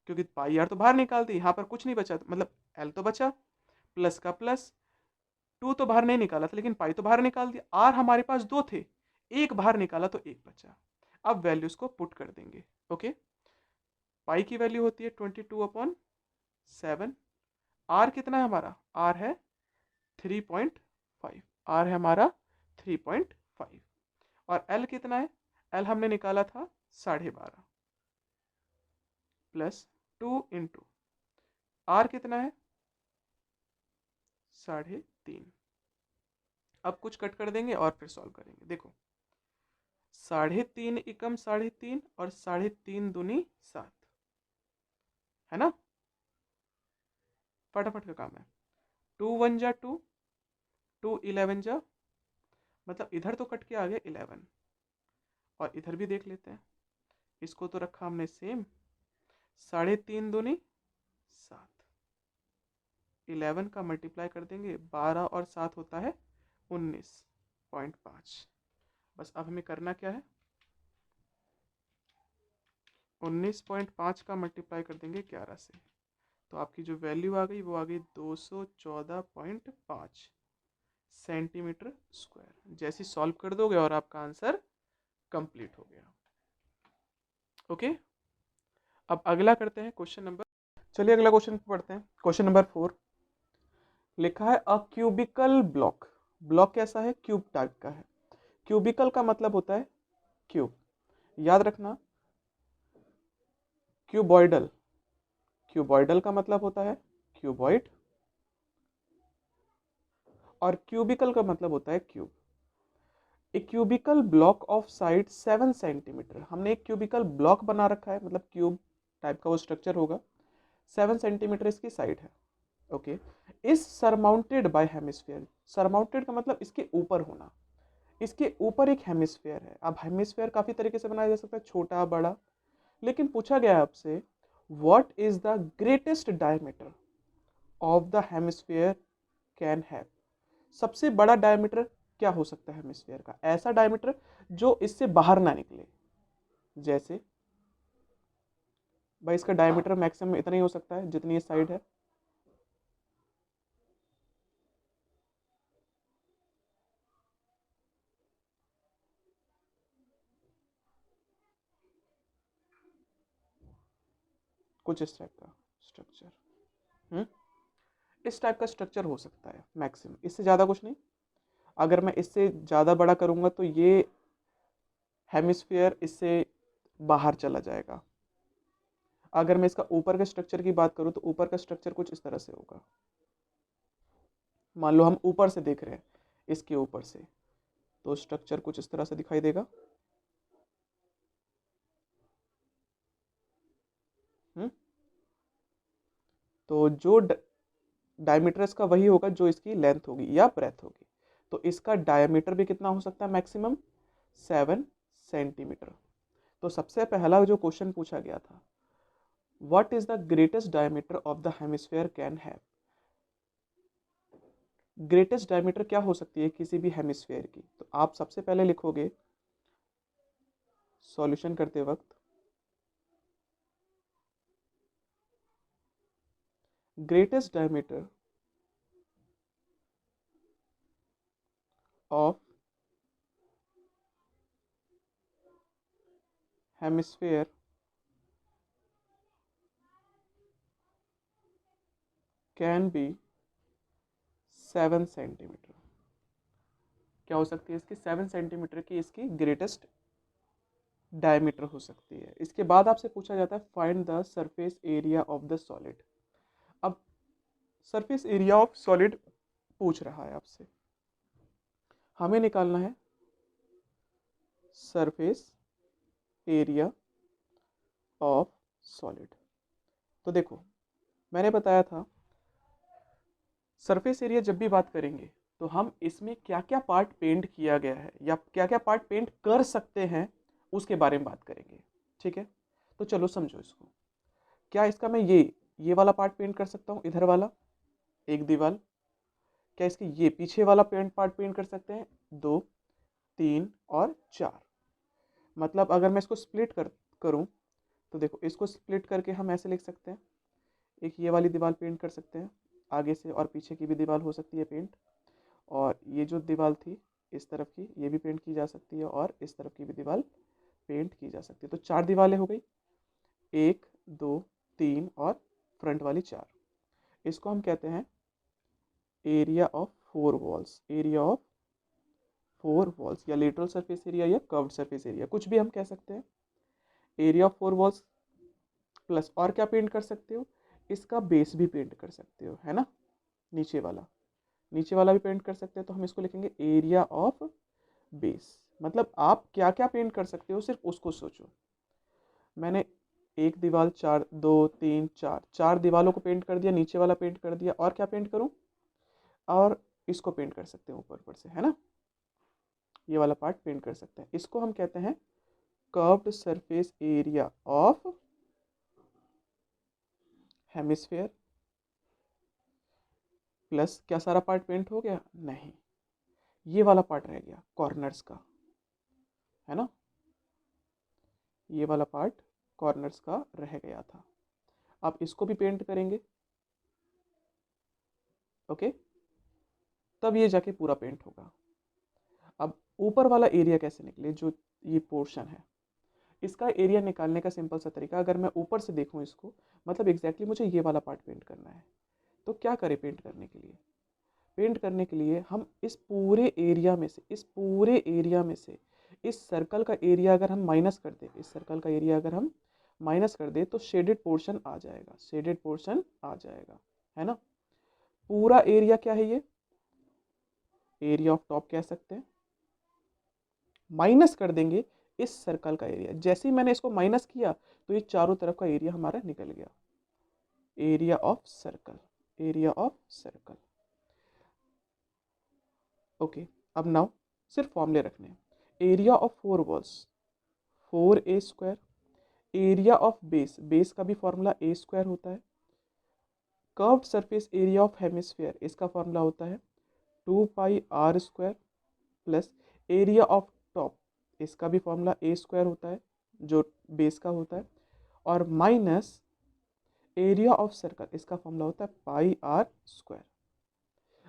क्योंकि पाई आर तो बाहर निकाल दी, यहाँ पर कुछ नहीं बचा, मतलब एल तो बचा, प्लस का प्लस, 2 तो बाहर नहीं निकाला था लेकिन पाई तो बाहर निकाल दिया। आर हमारे पास 2 थे, एक बाहर निकाला तो एक बचा। अब वैल्यूज को पुट कर देंगे। ओके। पाई की वैल्यू होती है 22/7। आर कितना है हमारा? आर है 3.5। आर है हमारा 3.5। और एल कितना है? एल हमने निकाला था 12.5, प्लस 2 इंटू आर कितना है? 3.5। अब कुछ कट कर देंगे और फिर सॉल्व करेंगे। देखो, 3.5 एकम 3.5 और 3.5 दूनी 7, है ना? फटाफट का काम है। 2 1 जा 2, 2 11 जा, मतलब इधर तो कट के आ गया 11, और इधर भी देख लेते हैं। इसको तो रखा हमने सेम, 3.5 दूनी 7, 11 का मल्टीप्लाई कर देंगे, 12 और 7 होता है 19.5। बस अब हमें करना क्या है? 19.5 का मल्टीप्लाई कर देंगे 11 से, तो आपकी जो वैल्यू आ गई वो आ गई 214.5 सेंटीमीटर स्क्वायर। जैसे सॉल्व कर दोगे और आपका आंसर कंप्लीट हो गया। ओके। अब अगला करते हैं क्वेश्चन नंबर, चलिए अगला क्वेश्चन पढ़ते हैं। क्वेश्चन नंबर 4 लिखा है अ क्यूबिकल ब्लॉक। ब्लॉक कैसा है? क्यूब टाइप का है। क्यूबिकल का मतलब होता है क्यूब, याद रखना। क्यूबॉइडल, क्यूबॉइडल का मतलब होता है क्यूबॉइड, और क्यूबिकल का मतलब होता है क्यूब। एक cubical block of side 7 centimetre. हमने एक क्यूबिकल ब्लॉक बना रखा है, मतलब क्यूब टाइप का वो स्ट्रक्चर होगा। 7 सेंटीमीटर इसकी साइड है। ओके। इस सरमाउंटेड बाय हेमिस्फीयर। सरमाउंटेड का मतलब इसके ऊपर होना। इसके ऊपर एक हेमिस्फीयर है। अब हेमिस्फीयर काफी तरीके से बनाया जा सकता है, छोटा बड़ा, लेकिन पूछा गया है आपसे what is the greatest diameter of the hemisphere can have. सबसे बड़ा डायमीटर क्या हो सकता है हेमिस्फीयर का, ऐसा डायमीटर जो इससे बाहर ना निकले। जैसे भाई इसका डायमीटर मैक्सिमम इतना ही हो सकता है जितनी ये साइड है। कुछ इस टाइप का स्ट्रक्चर, इस टाइप का स्ट्रक्चर हो सकता है मैक्सिमम, इससे ज़्यादा कुछ नहीं। अगर मैं इससे ज़्यादा बड़ा करूँगा तो ये हेमिस्फीयर इससे बाहर चला जाएगा। अगर मैं इसका ऊपर के स्ट्रक्चर की बात करूँ तो ऊपर का स्ट्रक्चर कुछ इस तरह से होगा। मान लो हम ऊपर से देख रहे हैं, इसके ऊपर से, तो स्ट्रक्चर कुछ इस तरह से दिखाई देगा। हम्म तो जो डायमीटर इसका वही होगा जो इसकी लेंथ होगी या ब्रेथ होगी। तो इसका डायमीटर भी कितना हो सकता है मैक्सिमम, 7 सेंटीमीटर। तो सबसे पहला जो क्वेश्चन पूछा गया था, what is the greatest diameter of the hemisphere can have. Greatest diameter क्या हो सकती है किसी भी हेमिस्फीयर की, तो आप सबसे पहले लिखोगे सॉल्यूशन करते वक्त, greatest diameter of hemisphere can be 7 centimetre. क्या हो सकती है इसकी, 7 सेंटीमीटर की इसकी ग्रेटेस्ट डायमीटर हो सकती है। इसके बाद आपसे पूछा जाता है find the surface area of the solid. अब सरफेस एरिया ऑफ सॉलिड पूछ रहा है आपसे, हमें निकालना है सरफेस एरिया ऑफ सॉलिड। तो देखो मैंने बताया था सरफेस एरिया जब भी बात करेंगे तो हम इसमें क्या क्या पार्ट पेंट किया गया है या क्या क्या पार्ट पेंट कर सकते हैं उसके बारे में बात करेंगे। ठीक है, तो चलो समझो इसको। क्या इसका मैं ये वाला पार्ट पेंट कर सकता हूँ, इधर वाला एक दीवार। क्या इसके ये पीछे वाला पार्ट पेंट कर सकते हैं, 2, 3 और 4। मतलब अगर मैं इसको स्प्लिट करूँ तो देखो इसको स्प्लिट करके हम ऐसे लिख सकते हैं, एक ये वाली दीवार पेंट कर सकते हैं, आगे से और पीछे की भी दीवार हो सकती है पेंट, और ये जो दीवार थी इस तरफ की ये भी पेंट की जा सकती है, और इस तरफ की भी दीवार पेंट की जा सकती है। तो 4 दीवारें हो गई, 1, 2, 3 और फ्रंट वाली 4। इसको हम कहते हैं area of 4 walls, area of 4 walls, या लेटरल सरफेस एरिया या कर्व्ड सरफेस एरिया, कुछ भी हम कह सकते हैं। एरिया ऑफ 4 वॉल्स प्लस और क्या पेंट कर सकते हो, इसका बेस भी पेंट कर सकते हो, है ना। नीचे वाला भी पेंट कर सकते हैं, तो हम इसको लिखेंगे एरिया ऑफ बेस। मतलब आप क्या क्या पेंट कर सकते हो सिर्फ उसको सोचो। मैंने एक दीवार 4, 2, 3, 4, 4 दीवारों को पेंट कर दिया, नीचे वाला पेंट कर दिया, और क्या पेंट करूं, और इसको पेंट कर सकते हैं ऊपर ऊपर से, है ना। ये वाला पार्ट पेंट कर सकते हैं, इसको हम कहते हैं curved surface area of hemisphere. Plus क्या सारा पार्ट पेंट हो गया, नहीं, ये वाला पार्ट रह गया कॉर्नर्स का, है ना। ये वाला पार्ट कॉर्नर्स का रह गया था, आप इसको भी पेंट करेंगे। ओके, तब ये जाके पूरा पेंट होगा। अब ऊपर वाला एरिया कैसे निकले, जो ये पोर्शन है, इसका एरिया निकालने का सिंपल सा तरीका, अगर मैं ऊपर से देखूं इसको, मतलब एग्जैक्टली मुझे ये वाला पार्ट पेंट करना है, तो क्या करें पेंट करने के लिए। पेंट करने के लिए हम इस पूरे एरिया में से, इस पूरे एरिया में से इस सर्कल का एरिया अगर हम माइनस कर दें, इस सर्कल का एरिया अगर हम माइनस कर दें तो शेडेड पोर्शन आ जाएगा, शेडेड पोर्शन आ जाएगा, है ना। पूरा एरिया क्या है, ये एरिया ऑफ टॉप कह सकते हैं। माइनस कर देंगे इस सर्कल का एरिया, जैसे ही मैंने इसको माइनस किया तो ये चारों तरफ का एरिया हमारा निकल गया, area of circle, area of circle. Okay, अब नाउ सिर्फ फॉर्मूले रखने हैं। Area of 4 walls 4a square area of base, base का भी फॉर्मूला ए स्क्वायर होता है। Curved surface area of hemisphere, इसका फॉर्मूला होता है 2πr² plus area of top, इसका भी फॉर्मूला ए स्क्वायर होता है जो बेस का होता है, और माइनस एरिया ऑफ सर्कल, इसका फॉर्मूला होता है πr²।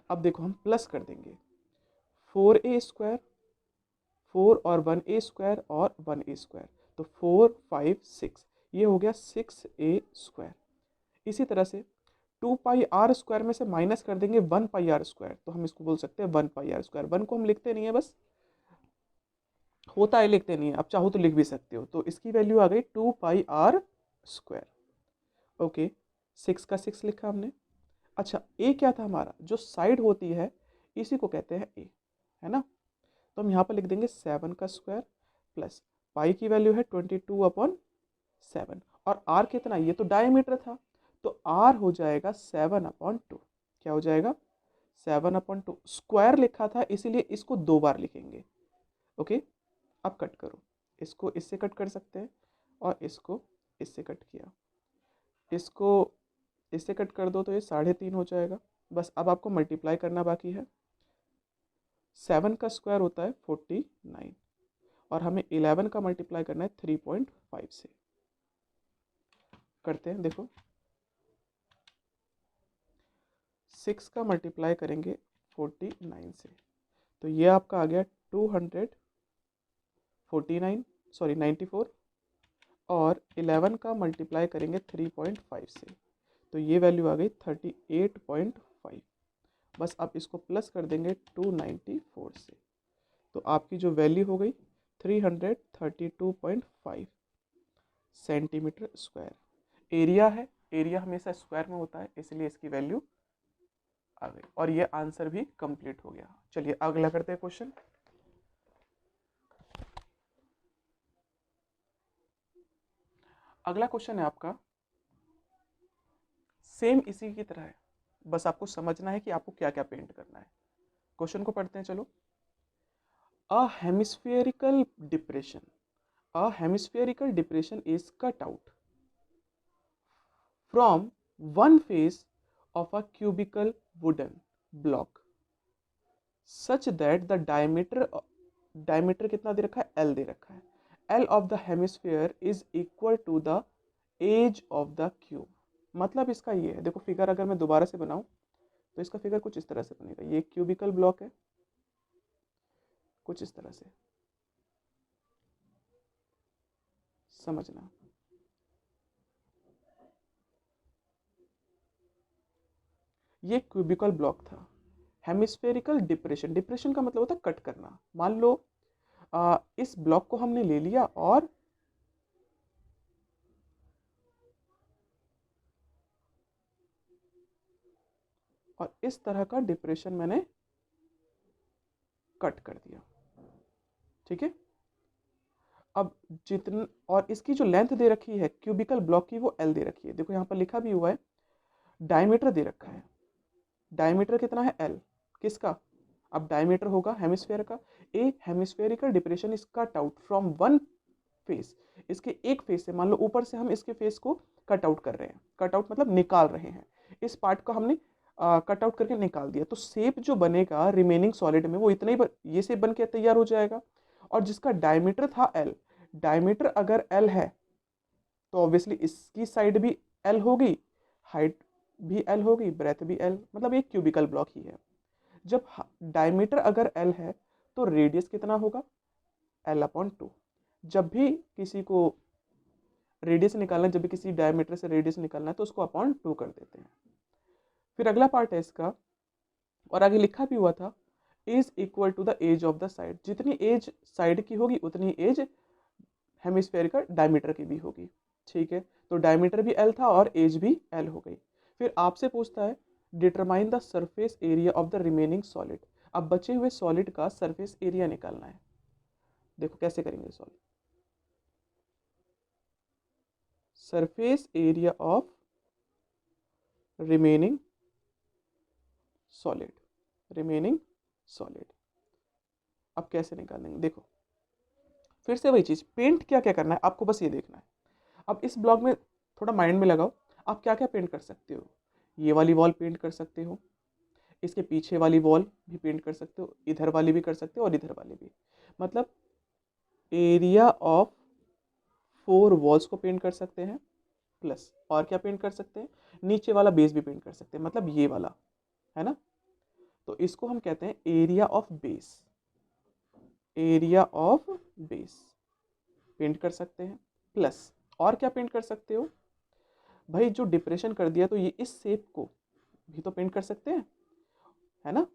अब देखो हम प्लस कर देंगे 4a², 4 और 1a² और 1a², तो 4 5 6, ये हो गया 6a²। इसी तरह से 2πr² में से माइनस कर देंगे 1πr², तो हम इसको बोल सकते हैं 1πr²। 1 को हम लिखते नहीं है, बस होता है लिखते नहीं है, आप चाहो तो लिख भी सकते हो, तो इसकी वैल्यू आ गई 2πr²। ओके, 6 का 6 लिखा हमने। अच्छा, ए क्या था हमारा, जो साइड होती है इसी को कहते हैं ए, है ना। तो हम यहाँ पर लिख देंगे 7 का स्क्वायर प्लस पाई की वैल्यू है 22/7, और आर कितना, ये तो डायमीटर था, तो आर हो जाएगा 7/2। क्या हो जाएगा, 7/2। स्क्वायर लिखा था इसीलिए इसको 2 बार लिखेंगे। ओके, अब कट करो, इसको इससे कट कर सकते हैं और इसको इससे कट किया, इसको इससे कट कर दो तो ये 3.5 हो जाएगा। बस अब आपको मल्टीप्लाई करना बाकी है। 7 का स्क्वायर होता है 49, और हमें 11 का मल्टीप्लाई करना है 3.5 से। करते हैं, देखो 6 का मल्टीप्लाई करेंगे 49 से, तो ये आपका आ गया 94, और 11 का मल्टीप्लाई करेंगे 3.5 से, तो ये वैल्यू आ गई 38.5। बस आप इसको प्लस कर देंगे 294 से, तो आपकी जो वैल्यू हो गई 332.5 सेंटीमीटर स्क्वायर। एरिया है, एरिया हमेशा स्क्वायर में होता है, इसलिए इसकी वैल्यू आ गई, और ये आंसर भी कंप्लीट हो गया। चलिए अगला करते हैं क्वेश्चन। अगला क्वेश्चन है आपका, सेम इसी की तरह है, बस आपको समझना है कि आपको क्या क्या पेंट करना है। क्वेश्चन को पढ़ते हैं, चलो। A hemispherical depression, a hemispherical depression is cut out from one face of a cubical wooden block such that the diameter कितना दे रखा है, L दे रखा है, L of the hemisphere is equal to the age of the cube। मतलब इसका ये है, देखो फिगर अगर मैं दोबारा से बनाऊं तो इसका फिगर कुछ इस तरह से बनेगा। ये क्यूबिकल ब्लॉक है, कुछ इस तरह से समझना। ये क्यूबिकल ब्लॉक था। हेमिस्फेरिकल डिप्रेशन, डिप्रेशन का मतलब होता है कट करना। मान लो इस ब्लॉक को हमने ले लिया और इस तरह का डिप्रेशन मैंने कट कर दिया, ठीक है। अब जितन, और इसकी जो लेंथ दे रखी है क्यूबिकल ब्लॉक की वो एल दे रखी है। देखो यहाँ पर लिखा भी हुआ है, डायमीटर दे रखा है, डायमीटर कितना है, एल। किसका, अब डायमीटर होगा हेमिस्फेयर का। A hemispherical depression is cut out from one face, इसके एक फेस से, मान लो ऊपर से हम इसके फेस को कट आउट कर रहे हैं, कट आउट मतलब निकाल रहे हैं, इस पार्ट को हमने कट आउट करके निकाल दिया, तो शेप जो बनेगा रिमेनिंग सॉलिड में वो इतना ही ये शेप बन के तैयार हो जाएगा। और जिसका डायमीटर था एल, डायमीटर अगर एल है तो ऑब्वियसली इसकी साइड भी एल होगी, हाइट भी एल होगी, ब्रेथ भी एल, मतलब एक क्यूबिकल ब्लॉक ही है। जब डायमीटर अगर एल है तो रेडियस कितना होगा, L/2। जब भी किसी को रेडियस निकालना है, जब भी किसी डायमीटर से रेडियस निकालना है तो उसको अपॉन 2 कर देते हैं। फिर अगला पार्ट है इसका, और आगे लिखा भी हुआ था is equal to the edge of the side, जितनी एज साइड की होगी उतनी एज हेमिस्फेयर का डायमीटर की भी होगी, ठीक है। तो डायमीटर भी एल था और एज भी एल हो गई। फिर आपसे पूछता है determine the surface area of the remaining solid. अब बचे हुए सॉलिड का सरफेस एरिया निकालना है। देखो कैसे करेंगे solve, surface area of remaining solid, remaining solid. अब कैसे निकालेंगे, देखो फिर से वही चीज, पेंट क्या क्या करना है आपको, बस ये देखना है। अब इस ब्लॉक में थोड़ा माइंड में लगाओ, आप क्या क्या पेंट कर सकते हो। ये वाली वॉल पेंट कर सकते हो, इसके पीछे वाली वॉल भी पेंट कर सकते हो, इधर वाली भी कर सकते हो और इधर वाली भी। मतलब एरिया ऑफ 4 वॉल्स को पेंट कर सकते हैं, प्लस और क्या पेंट कर सकते हैं, नीचे वाला बेस भी पेंट कर सकते हैं, मतलब ये वाला, है ना। तो इसको हम कहते हैं area of base. Area of base paint कर सकते हैं, प्लस और क्या पेंट कर सकते हो भाई, जो डिप्रेशन कर दिया तो ये इस शेप को भी तो पेंट कर सकते हैं, है ना।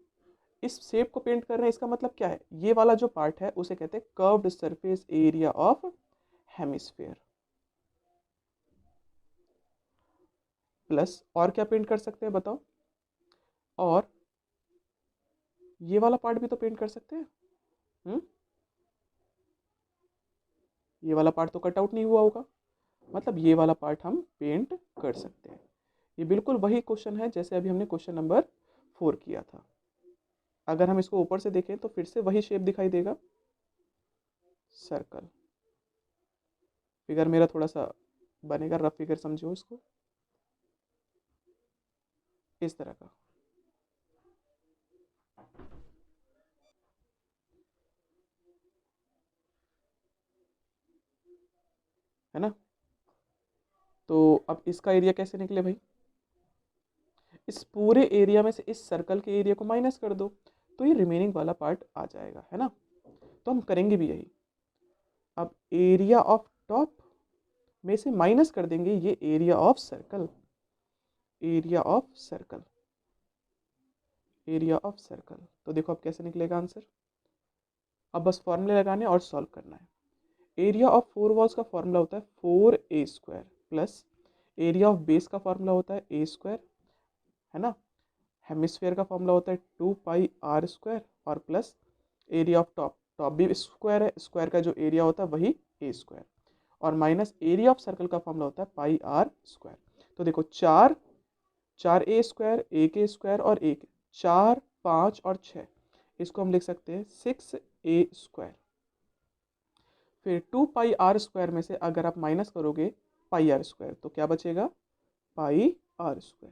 इस शेप को पेंट कर रहे हैं, इसका मतलब क्या है, ये वाला जो पार्ट है उसे कहते हैं curved surface area of hemisphere. Plus और क्या पेंट कर सकते हैं बताओ, और ये वाला पार्ट भी तो पेंट कर सकते हैं। हम्म, ये वाला पार्ट तो कट आउट नहीं हुआ होगा, मतलब ये वाला पार्ट हम पेंट कर सकते हैं। ये बिल्कुल वही क्वेश्चन है जैसे अभी हमने क्वेश्चन नंबर 4 किया था। अगर हम इसको ऊपर से देखें तो फिर से वही शेप दिखाई देगा, सर्कल। फिगर मेरा थोड़ा सा बनेगा रफ फिगर, समझो इसको इस तरह का, है ना। तो अब इसका एरिया कैसे निकले भाई, इस पूरे एरिया में से इस सर्कल के एरिया को माइनस कर दो, तो ये रिमेनिंग वाला पार्ट आ जाएगा, है ना। तो हम करेंगे भी यही। अब एरिया ऑफ टॉप में से माइनस कर देंगे ये area of circle, area of circle, area of circle. तो देखो अब कैसे निकलेगा आंसर। अब बस फॉर्मूले लगाने और सॉल्व करना है। एरिया ऑफ 4 वॉल्स का फॉर्मूला होता है 4a² plus area of base का फॉर्मूला होता है a², है ना। हेमिस्फेयर का फॉर्मूला होता है 2πr² और plus area of top, top भी स्क्वायर है, स्क्वायर का जो एरिया होता है वही a², और माइनस एरिया ऑफ सर्कल का फॉर्मूला होता है πr²। तो देखो 4a², a² और 1, 4, 5 और 6, इसको हम लिख सकते हैं 6a²। फिर 2πr² में से अगर आप माइनस करोगे πr², तो क्या बचेगा, πr²।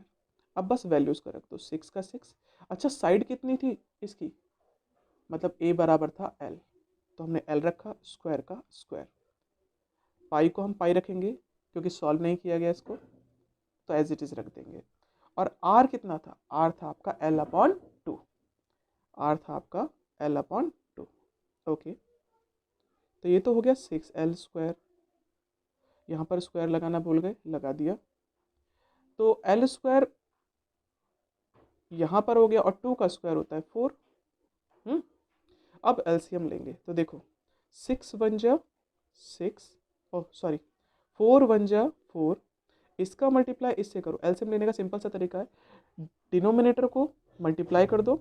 अब बस वैल्यूज का रख दो, 6 का 6। अच्छा साइड कितनी थी इसकी, मतलब a बराबर था l, तो हमने l रखा, स्क्वायर का स्क्वायर। पाई को हम पाई रखेंगे क्योंकि सॉल्व नहीं किया गया इसको, तो एज इट इज रख देंगे। और r कितना था, r था आपका l/2, r था आपका l/2। ओके, तो ये तो हो गया 6l²। यहाँ पर स्क्वायर लगाना भूल गए, लगा दिया। तो l² यहाँ पर हो गया, और 2 का स्क्वायर होता है 4। अब एलसीएम लेंगे तो देखो 6 सॉरी 4 इसका मल्टीप्लाई इससे करो। एलसीएम लेने का सिंपल सा तरीका है, डिनोमिनेटर को मल्टीप्लाई कर दो,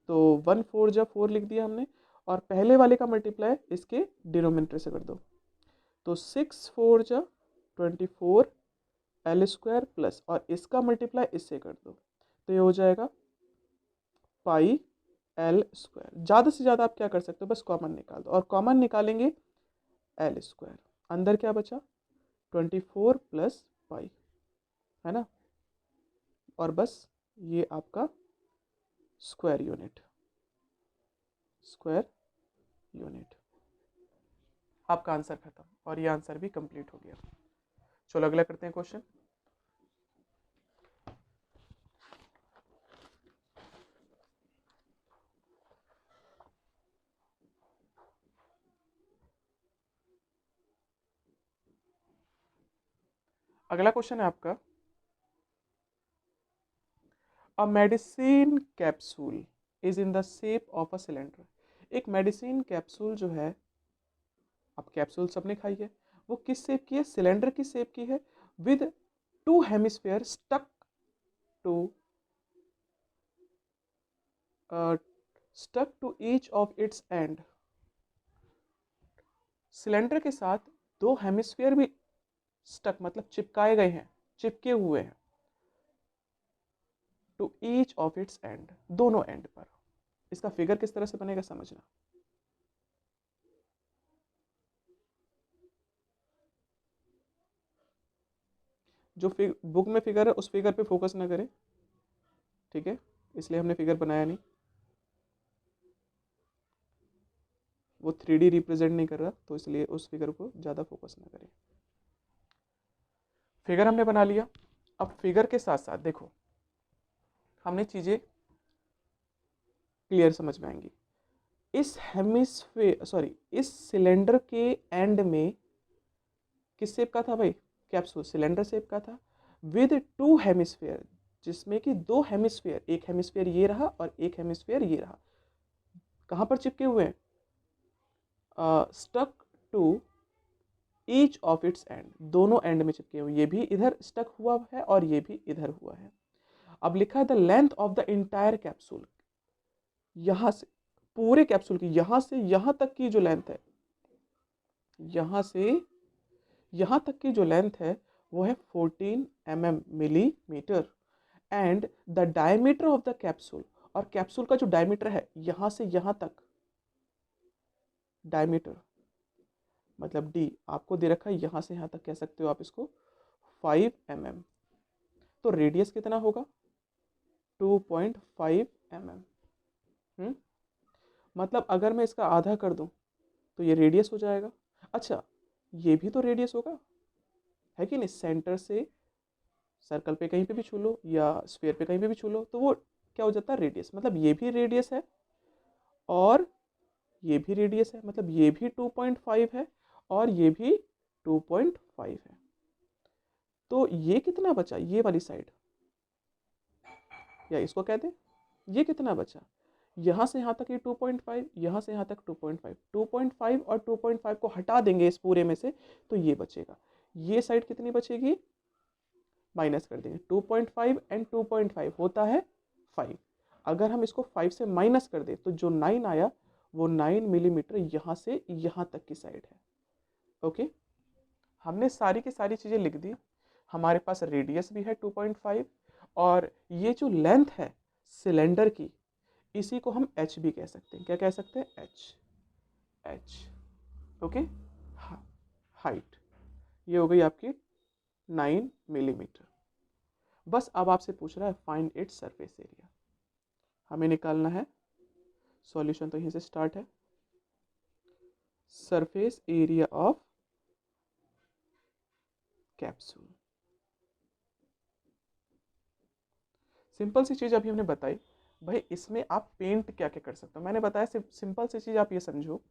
तो 1 4 लिख दिया हमने, और पहले वाले का मल्टीप्लाई इसके डिनोमिनेटर से कर दो, तो 6 4 24 l² प्लस, और इसका मल्टीप्लाई इससे कर दो, तो ये हो जाएगा πl²। ज़्यादा से ज़्यादा आप क्या कर सकते हो, बस कॉमन निकाल दो, और कॉमन निकालेंगे l², अंदर क्या बचा 24 प्लस पाई, है ना। और बस ये आपका स्क्वायर यूनिट, स्क्वायर यूनिट, आपका आंसर खत्म, और ये आंसर भी कंप्लीट हो गया। चलो अगला करते हैं क्वेश्चन। अगला क्वेश्चन है आपका, a medicine capsule is in the shape of a cylinder. एक मेडिसिन कैप्सूल जो है, अब कैप्सूल सबने खाई है, वो किस शेप की है, सिलेंडर की शेप की है, with 2 hemisphere to stuck to each of its end. Cylinder के साथ 2 हेमिस्फेयर भी स्टक मतलब चिपकाए गए हैं, चिपके हुए हैं, to each of its end, दोनों एंड पर। इसका फिगर किस तरह से बनेगा समझना। जो बुक में फिगर है उस फिगर पे फोकस ना करें, ठीक है, इसलिए हमने फिगर बनाया नहीं, वो 3D रिप्रेजेंट नहीं कर रहा, तो इसलिए उस फिगर को ज़्यादा फोकस ना करें। फिगर हमने बना लिया। अब फिगर के साथ साथ देखो हमने चीज़ें क्लियर समझ में आएंगी। इस हेमिस्फेयर सॉरी इस सिलेंडर के एंड में किस शेप का था भाई, कैप्सूल सिलेंडर शेप का था विद 2 हेमिस्फेयर, जिसमें कि 2 हेमिस्फेयर, एक हेमिस्फेयर ये रहा और एक हेमिस्फेयर ये रहा, कहाँ पर चिपके हुए हैं, stuck to each of its end, दोनों एंड में चिपके हुए, ये भी इधर स्टक हुआ है और ये भी इधर हुआ है। अब लिखा है the length of the entire capsule, यहां से पूरे कैप्सूल की यहां से यहां तक की जो लेंथ है, यहां से यहां तक की जो लेंथ है वो है 14 mm millimetre, and the diameter of the capsule, और कैप्सूल का जो डायमीटर है यहां से यहां तक, डायमीटर मतलब डी आपको दे रखा है, यहां से यहां तक कह सकते हो आप इसको 5 mm, तो रेडियस कितना होगा 2.5 mm। मतलब अगर मैं इसका आधा कर दूं तो ये रेडियस हो जाएगा। अच्छा ये भी तो रेडियस होगा, है कि नहीं, सेंटर से सर्कल पे कहीं पे भी छू लो या स्फीयर पे कहीं पे भी छू लो तो वो क्या हो जाता है रेडियस, मतलब ये भी रेडियस है और ये भी रेडियस है, मतलब ये भी 2.5 है और ये भी 2.5 है। तो ये कितना बचा, ये वाली साइड, या इसको कहते हैं ये कितना बचा, यहाँ से यहाँ तक ये 2.5, यहाँ से यहाँ तक 2.5, 2.5 और 2.5 को हटा देंगे इस पूरे में से तो ये बचेगा, ये साइड कितनी बचेगी, माइनस कर देंगे, 2.5 एंड 2.5 होता है 5, अगर हम इसको 5 से माइनस कर दें तो जो 9 आया वो 9 मिलीमीटर यहाँ से यहाँ तक की साइड है। ओके, हमने सारी की सारी चीज़ें लिख दी, हमारे पास रेडियस भी है 2.5 और ये जो लेंथ है सिलेंडर की इसी को हम एच भी कह सकते हैं, क्या कह सकते हैं, एच। ओके, हाइट ये हो गई आपकी 9 मिलीमीटर। बस अब आपसे पूछ रहा है फाइंड इट्स सरफेस एरिया, हमें निकालना है, सॉल्यूशन तो यहीं से स्टार्ट है, surface area of capsule. Simple सी चीज़ अभी हमने बताई भाई, इसमें आप पेंट क्या क्या कर सकते हो, मैंने बताया सिंपल सी चीज़ आप ये समझो,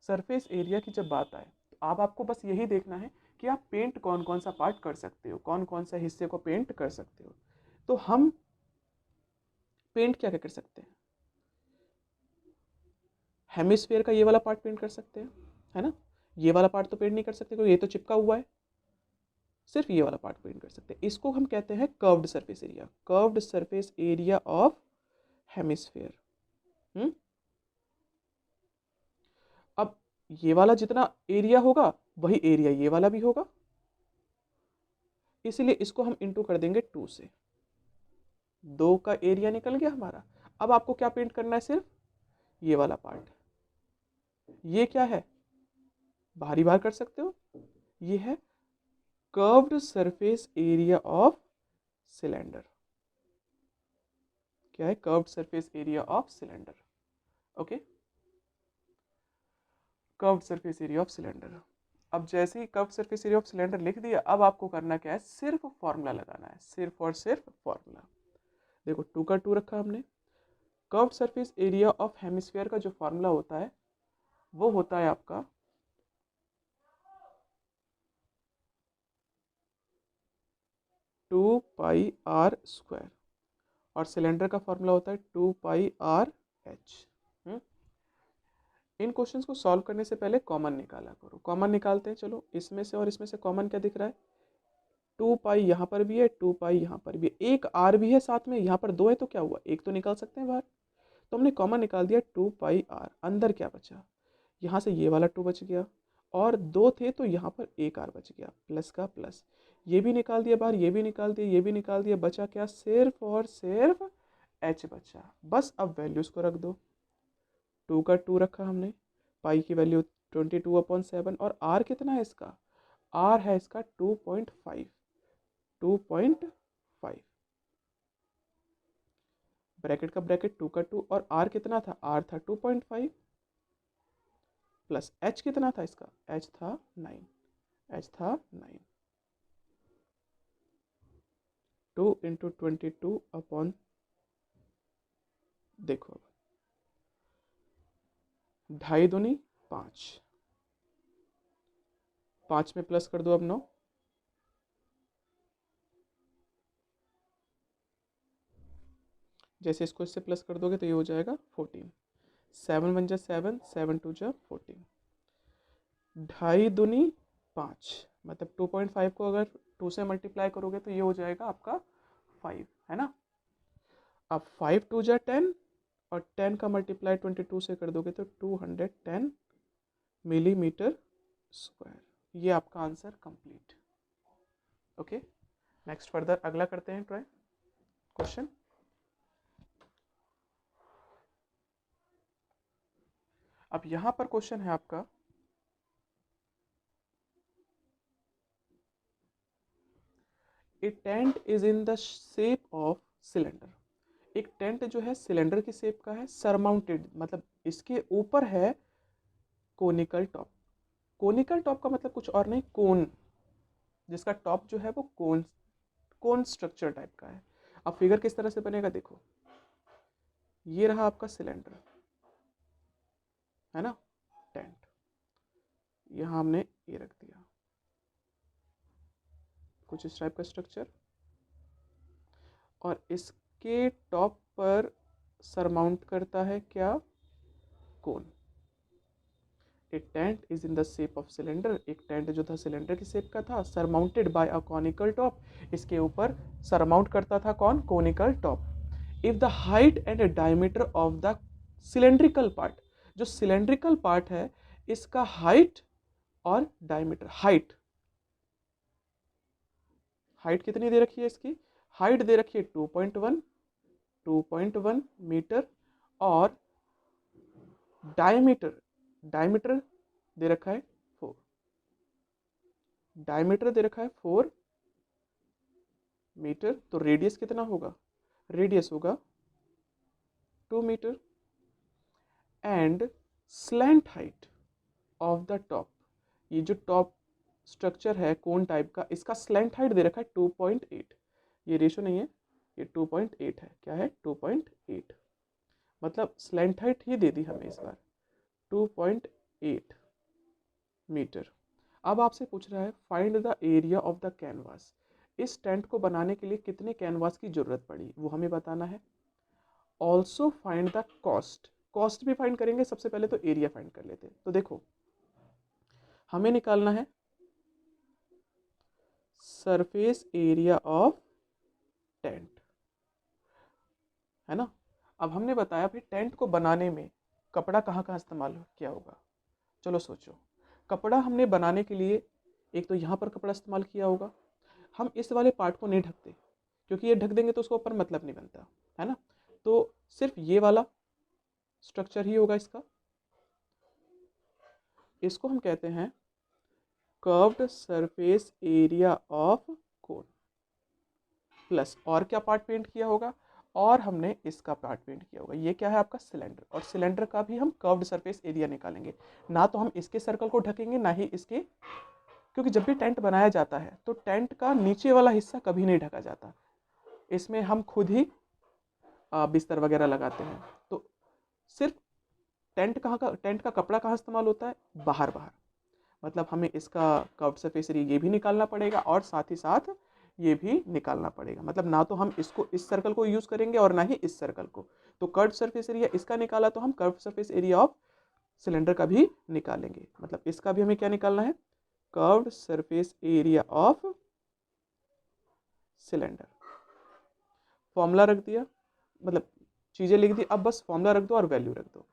सरफेस एरिया की जब बात आए तो आपको बस यही देखना है कि आप पेंट कौन कौन सा पार्ट कर सकते हो, कौन कौन सा हिस्से को पेंट कर सकते हो। तो हम पेंट क्या क्या कर सकते हैं, हेमिस्फेयर का ये वाला पार्ट पेंट कर सकते हैं, है ना, ये वाला पार्ट तो पेंट नहीं कर सकते क्योंकि ये तो चिपका हुआ है, सिर्फ ये वाला पार्ट पेंट कर सकते हैं, इसको हम कहते हैं curved surface area, curved surface area of hemisphere. अब ये वाला जितना एरिया होगा वही एरिया ये वाला भी होगा, इसलिए इसको हम इंटू कर देंगे 2 से, 2 का एरिया निकल गया हमारा। अब आपको क्या पेंट करना है, सिर्फ ये वाला पार्ट, ये क्या है बाहरी बाहर कर सकते हो, ये है curved surface area of cylinder, क्या है, curved surface area of cylinder. Okay, curved surface area of cylinder. अब जैसे ही curved surface area of cylinder लिख दिया, अब आपको करना क्या है, सिर्फ फॉर्मूला लगाना है, सिर्फ और सिर्फ फॉर्मूला। देखो 2 का 2 रखा हमने, curved surface area of hemisphere का जो फॉर्मूला होता है वो होता है आपका 2πr², और सिलेंडर का फॉर्मूला होता है 2πrh। इन क्वेश्चंस को सॉल्व करने से पहले कॉमन निकाला करो, कॉमन निकालते हैं, चलो इसमें से और इसमें से कॉमन क्या दिख रहा है, 2π यहाँ पर भी है, 2π यहाँ पर भी है, एक r भी है साथ में, यहाँ पर 2 है तो क्या हुआ, एक तो निकाल सकते हैं बाहर, तो हमने कॉमन निकाल दिया 2πr, अंदर क्या बचा, यहाँ से ये वाला 2 बच गया और 2 थे तो यहाँ पर एक r बच गया, प्लस का प्लस, ये भी निकाल दिया बाहर, ये भी निकाल दिया, ये भी निकाल दिया, बचा क्या, सिर्फ और सिर्फ h बचा। बस अब वैल्यूज़ को रख दो, 2 का 2 रखा हमने, पाई की वैल्यू 22/7 और r कितना है इसका, r है इसका 2.5, 2.5, ब्रैकेट का ब्रैकेट 2 का 2, और r कितना था, r था 2.5 प्लस h कितना था इसका, h था 9, h था 9, 2 इंटू 22 अपॉन, देखो 2.5 दूनी 5, 5 में प्लस कर दो अब 9, जैसे इसको इससे प्लस कर दोगे तो ये हो जाएगा 14, 7 1 जा 7, 7 2 जा 14, 2.5 दूनी 5, मतलब 2.5 को अगर 2 से मल्टीप्लाई करोगे तो ये हो जाएगा आपका 5, है ना। अब 5 2 जा 10, और 10 का मल्टीप्लाई 22 से कर दोगे तो 210 मिलीमीटर स्क्वायर। ये आपका answer complete. Okay, next further अगला करते हैं ट्राई क्वेश्चन। अब यहां पर क्वेश्चन है आपका, a tent is in the shape of cylinder. एक टेंट जो है सिलेंडर की शेप का है, सरमाउंटेड मतलब इसके ऊपर है कोनिकल टॉप। कोनिकल टॉप का मतलब कुछ और नहीं, कोन, जिसका टॉप जो है वो कोन, कोन स्ट्रक्चर टाइप का है। अब फिगर किस तरह से बनेगा देखो, ये रहा आपका सिलेंडर, है ना, टेंट, यहां हमने ये रख दिया, कुछ इस टाइप का स्ट्रक्चर, और इसके टॉप पर सरमाउंट करता है क्या, cone. A tent is in the shape of cylinder, एक टेंट जो था सिलेंडर की शेप का था, surmounted by a conical top, इसके ऊपर सरमाउंट करता था कौन, conical top. If the height and diameter of the cylindrical part, जो सिलेंड्रिकल पार्ट है इसका हाइट और डायमीटर, हाइट, हाइट कितनी दे रखी है इसकी, हाइट दे रखी है 2.1 मीटर, और डायमीटर, डायमीटर दे रखा है 4, डायमीटर दे रखा है 4 मीटर, तो रेडियस कितना होगा, रेडियस होगा 2 metre, and slant height of the top, ये जो टॉप स्ट्रक्चर है कोन टाइप का, इसका स्लैंट हाइट दे रखा है 2.8, ये रेशो नहीं है, ये 2.8 है, क्या है 2.8, मतलब स्लैंट हाइट ही दे दी हमें इस बार 2.8 मीटर। अब आपसे पूछ रहा है find the area of the canvas, इस टेंट को बनाने के लिए कितने कैनवास की जरूरत पड़ी वो हमें बताना है। Also find the cost, cost भी फाइंड करेंगे, सबसे पहले तो एरिया फाइंड कर लेते हैं। तो देखो हमें निकालना है सरफेस एरिया ऑफ टेंट, है ना। अब हमने बताया भाई टेंट को बनाने में कपड़ा कहाँ कहाँ इस्तेमाल किया होगा, चलो सोचो। कपड़ा हमने बनाने के लिए एक तो यहाँ पर कपड़ा इस्तेमाल किया होगा, हम इस वाले पार्ट को नहीं ढकते क्योंकि ये ढक देंगे तो उसको ऊपर मतलब नहीं बनता, है ना, तो सिर्फ ये वाला स्ट्रक्चर ही होगा इसका, इसको हम कहते हैं curved surface area of cone, plus और क्या पार्ट पेंट किया होगा, और हमने इसका पार्ट पेंट किया होगा, ये क्या है आपका सिलेंडर, और सिलेंडर का भी हम कर्व्ड सरफेस एरिया निकालेंगे, ना तो हम इसके सर्कल को ढकेंगे ना ही इसके, क्योंकि जब भी टेंट बनाया जाता है तो टेंट का नीचे वाला हिस्सा कभी नहीं ढका जाता, इसमें हम खुद ही बिस्तर वगैरह लगाते हैं। तो सिर्फ टेंट का कपड़ा कहाँ इस्तेमाल होता है, बाहर बाहर, मतलब हमें इसका कर्व्ड सरफेस एरिया ये भी निकालना पड़ेगा और साथ ही साथ ये भी निकालना पड़ेगा, मतलब ना तो हम इसको इस सर्कल को यूज करेंगे और ना ही इस सर्कल को। तो कर्व्ड सरफेस एरिया इसका निकाला तो हम curved surface area of cylinder का भी निकालेंगे, मतलब इसका भी हमें क्या निकालना है, curved surface area of cylinder. Formula रख दिया, मतलब चीजें लिख दी, अब बस फॉर्मूला रख दो और वैल्यू रख दो।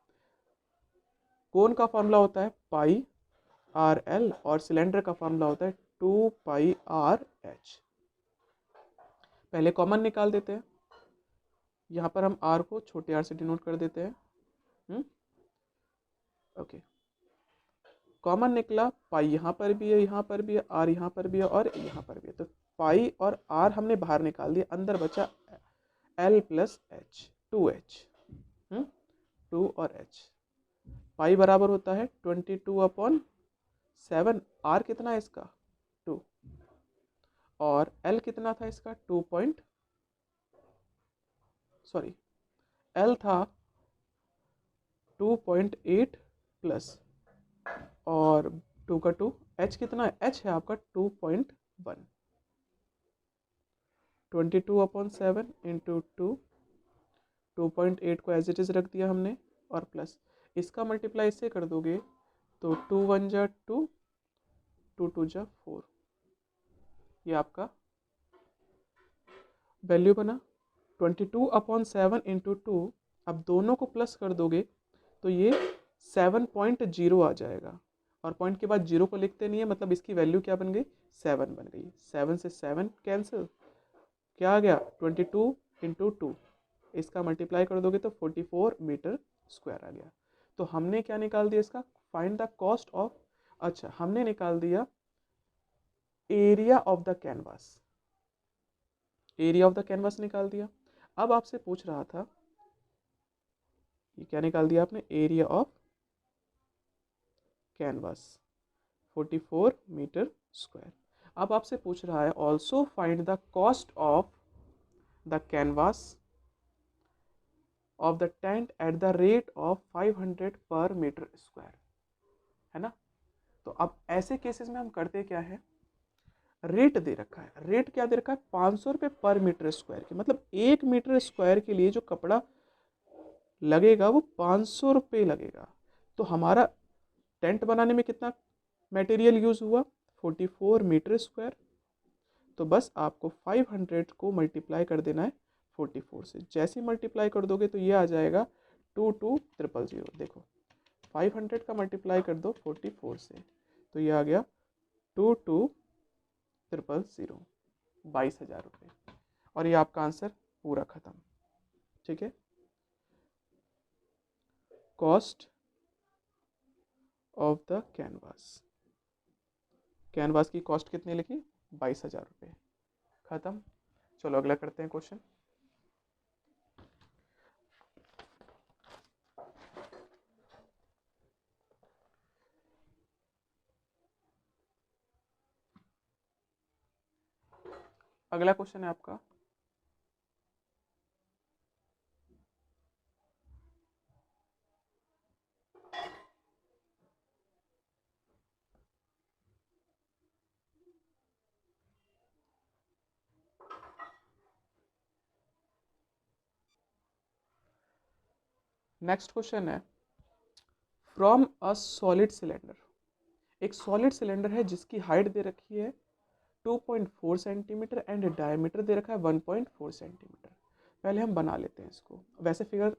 कोन का फॉर्मूला होता है पाई आर एल और सिलेंडर का फॉर्मूला होता है 2 पाई आर एच। पहले कॉमन निकाल देते हैं, यहाँ पर हम आर को छोटे आर से डिनोट कर देते हैं। ओके, कॉमन निकला, पाई यहाँ पर भी है, यहाँ पर भी है, आर यहाँ पर भी है और यहाँ पर भी है, तो पाई और आर हमने बाहर निकाल दिया, अंदर बचा एल प्लस एच, 2h, 2 और h। पाई बराबर होता है 22/7। आर कितना है इसका 2, और एल कितना था इसका एल था 2.8 प्लस, और 2 का 2, एच कितना है, एच है आपका 2.1। 22/7 इंटू 2, 2.8 को एज इट इज रख दिया हमने, और प्लस इसका मल्टीप्लाई इससे कर दोगे तो 2 1 जा 2, 2 2 जा 4, ये आपका वैल्यू बना 22/7 इंटू 2। अब दोनों को प्लस कर दोगे तो ये 7.0 आ जाएगा, और पॉइंट के बाद 0 को लिखते नहीं है, मतलब इसकी वैल्यू क्या बन गई, 7 बन गई। 7 से 7 कैंसिल, क्या आ गया 22 इंटू 2, इसका मल्टीप्लाई कर दोगे तो 44 मीटर स्क्वायर आ गया। तो हमने क्या निकाल दिया इसका, फाइंड द कॉस्ट ऑफ, अच्छा हमने निकाल दिया area of the canvas, area of the canvas निकाल दिया। अब आपसे पूछ रहा था, ये क्या निकाल दिया आपने, area of canvas 44 metre square. अब आपसे पूछ रहा है also find the cost of the canvas of the tent at the rate of 500 per metre square, है ना। तो अब ऐसे केसेस में हम करते क्या है, रेट दे रखा है, रेट क्या दे रखा है, 500 रुपये पर मीटर स्क्वायर के, मतलब 1 मीटर स्क्वायर के लिए जो कपड़ा लगेगा वो 500 रुपये लगेगा। तो हमारा टेंट बनाने में कितना मटेरियल यूज हुआ, 44 मीटर स्क्वायर। तो बस आपको 500 को मल्टीप्लाई कर देना है 44 से, जैसे मल्टीप्लाई कर दोगे तो ये आ जाएगा 22,000। देखो 500 का मल्टीप्लाई कर दो 44 से, तो ये आ गया 22,000, 22,000 रुपये। और ये आपका आंसर पूरा खत्म, ठीक है। Cost of the canvas, canvas की कॉस्ट कितनी लिखी, 22,000 रुपये, खत्म। चलो अगला करते हैं क्वेश्चन। अगला क्वेश्चन है आपका, नेक्स्ट क्वेश्चन है, फ्रॉम अ सॉलिड सिलेंडर, एक सॉलिड सिलेंडर है जिसकी हाइट दे रखी है 2.4 सेंटीमीटर एंड डायमीटर दे रखा है 1.4 सेंटीमीटर। पहले हम बना लेते हैं इसको, वैसे फिगर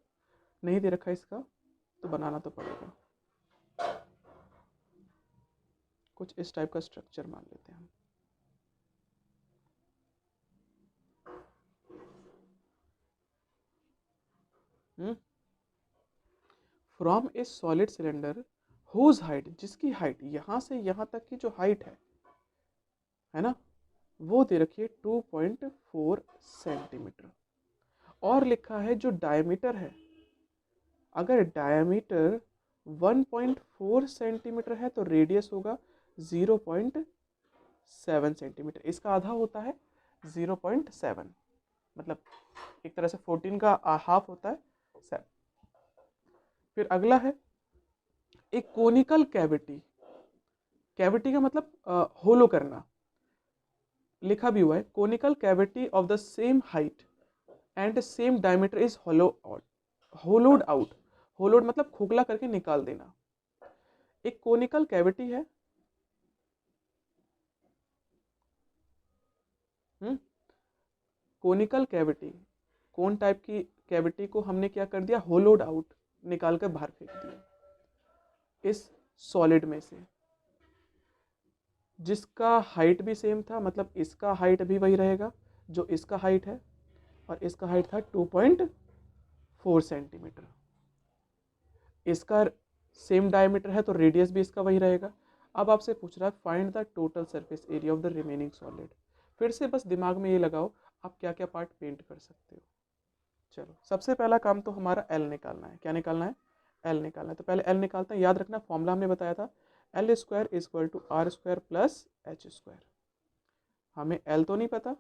नहीं दे रखा है इसका, तो बनाना तो पड़ेगा। कुछ इस टाइप का स्ट्रक्चर मान लेते हैं हम। From a solid cylinder whose height, जिसकी हाइट यहाँ से यहाँ तक की जो हाइट है ना, वो दे रखी है 2.4 सेंटीमीटर, और लिखा है जो डायमीटर है, अगर डायमीटर 1.4 सेंटीमीटर है तो रेडियस होगा 0.7 सेंटीमीटर, इसका आधा होता है 0.7, मतलब एक तरह से 14 का हाफ होता है 7। फिर अगला है एक कोनिकल कैविटी, कैविटी का मतलब होलो करना, लिखा भी हुआ है conical cavity of the same height and same diameter is होलोड out, होलोड मतलब खोखला करके निकाल देना। एक कोनिकल कैविटी है, कोनिकल कैविटी, कोन टाइप की कैविटी को हमने क्या कर दिया, होलोड आउट, निकाल कर बाहर फेंक दिया इस सॉलिड में से, जिसका हाइट भी सेम था, मतलब इसका हाइट भी वही रहेगा जो इसका हाइट है, और इसका हाइट था 2.4 सेंटीमीटर, इसका सेम डायमीटर है तो रेडियस भी इसका वही रहेगा। अब आपसे पूछ रहा है find the total surface area of the remaining solid, फिर से बस दिमाग में ये लगाओ आप क्या क्या पार्ट पेंट कर सकते हो। चलो सबसे पहला काम तो हमारा एल निकालना है। क्या निकालना है? एल निकालना है। तो पहले एल निकालते हैं। याद रखना फॉर्मूला हमने बताया था, L square is equal to R square plus H square. हमें एल तो नहीं पता,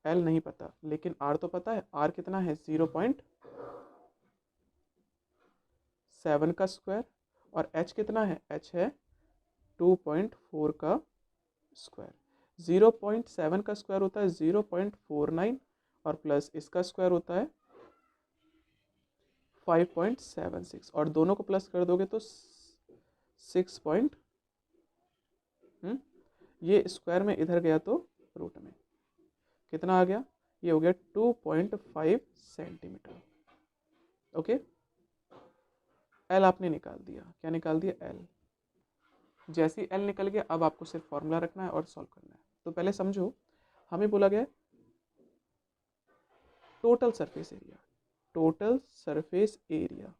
एल नहीं पता, लेकिन आर तो पता है। आर कितना है? 0.7 का स्क्वायर। और एच कितना है? एच है 2.4 का स्क्वायर। 0.7 का स्क्वायर होता है 0.49 और प्लस इसका स्क्वायर होता है 5.76 और दोनों को प्लस कर दोगे तो 6 पॉइंट, ये स्क्वायर में इधर गया तो रूट में कितना आ गया? ये हो गया 2.5 सेंटीमीटर। ओके, एल आपने निकाल दिया। क्या निकाल दिया? एल। जैसे ही एल निकल गया अब आपको सिर्फ फॉर्मूला रखना है और सॉल्व करना है। तो पहले समझो, हमें बोला गया total surface area, total surface area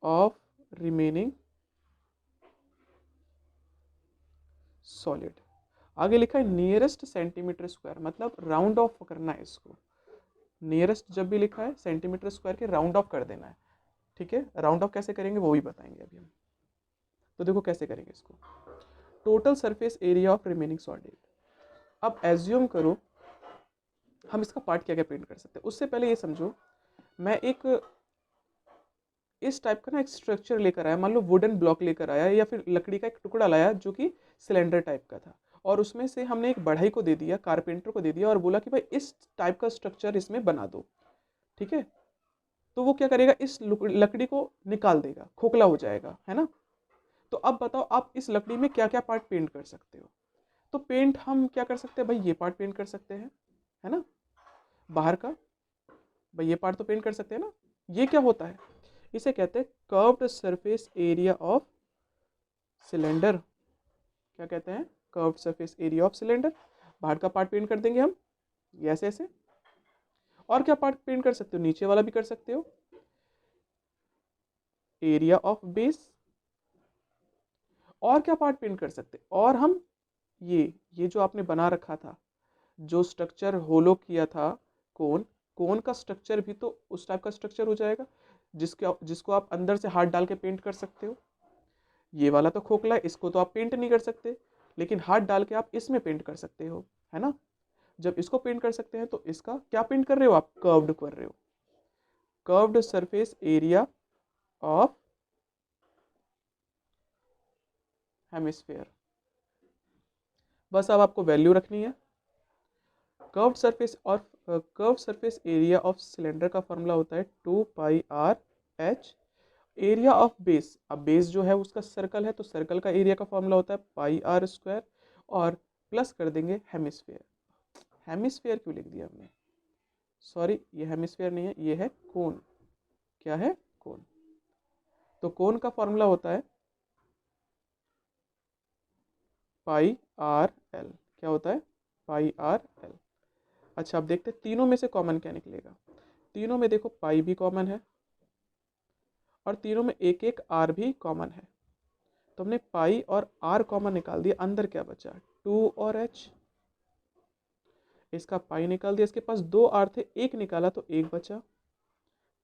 of remaining solid. आगे लिखा है नियरेस्ट सेंटीमीटर स्क्वायर, मतलब राउंड ऑफ करना है इसको। नियरेस्ट जब भी लिखा है सेंटीमीटर स्क्वायर के राउंड ऑफ कर देना है। ठीक है, राउंड ऑफ कैसे करेंगे वो भी बताएंगे अभी हम। तो देखो कैसे करेंगे इसको। Total surface area of remaining solid. अब एज्यूम करो हम इसका पार्ट क्या क्या पेंट कर सकते हैं। उससे पहले ये समझो, मैं एक इस टाइप का ना एक स्ट्रक्चर लेकर आया, मान लो वुडन ब्लॉक लेकर आया या फिर लकड़ी का एक टुकड़ा लाया जो कि सिलेंडर टाइप का था, और उसमें से हमने एक बढ़ई को दे दिया, कारपेंटर को दे दिया और बोला कि भाई इस टाइप का स्ट्रक्चर इसमें बना दो। ठीक है, तो वो क्या करेगा? इस लकड़ी को निकाल देगा, खोखला हो जाएगा, है ना। तो अब बताओ आप इस लकड़ी में क्या क्या पार्ट पेंट कर सकते हो। तो पेंट हम क्या कर सकते हैं भाई? ये पार्ट पेंट कर सकते हैं, है ना। बाहर का भाई ये पार्ट तो पेंट कर सकते हैं ना। ये क्या होता है? इसे कहते हैं curved surface area of cylinder. क्या कहते हैं? Curved surface area of cylinder. बाहर का पार्ट पेंट कर देंगे हम, ये ऐसे ऐसे। और क्या पार्ट पेंट कर सकते हो? नीचे वाला भी कर सकते हो, एरिया ऑफ बेस। और क्या पार्ट पेंट कर सकते? और हम ये जो आपने बना रखा था, जो स्ट्रक्चर होलो किया था, कोन, कोन का स्ट्रक्चर भी तो उस टाइप का स्ट्रक्चर हो जाएगा जिसको आप अंदर से हाथ डाल के पेंट कर सकते हो। ये वाला तो खोखला है, इसको तो आप पेंट नहीं कर सकते, लेकिन हाथ डाल के आप इसमें पेंट कर सकते हो, है ना। जब इसको पेंट कर सकते हैं तो इसका क्या पेंट कर रहे हो आप? कर्व्ड कर रहे हो। Curved surface area of hemisphere. बस अब आपको वैल्यू रखनी है। कर्व्ड सरफेस और curved surface area of cylinder का फॉर्मूला होता है 2πr/h। एरिया ऑफ बेस, अब बेस जो है उसका सर्कल है तो सर्कल का एरिया का फॉर्मूला होता है πr²। और प्लस कर देंगे हेमिस्फेयर। हेमिस्फेयर क्यों लिख दिया हमने? सॉरी, ये हेमिस्फेयर नहीं है, ये है कोन। क्या है? कोन। तो कोन का फॉर्मूला होता है πr/l। क्या होता है? πr/l। अच्छा अब देखते हैं तीनों में से कॉमन क्या निकलेगा। तीनों में देखो पाई भी कॉमन है और तीनों में एक एक आर भी कॉमन है। तो हमने पाई और आर कॉमन निकाल दिया, अंदर क्या बचा? 2 और एच। इसका पाई निकाल दिया, इसके पास 2 आर थे, एक निकाला तो एक बचा।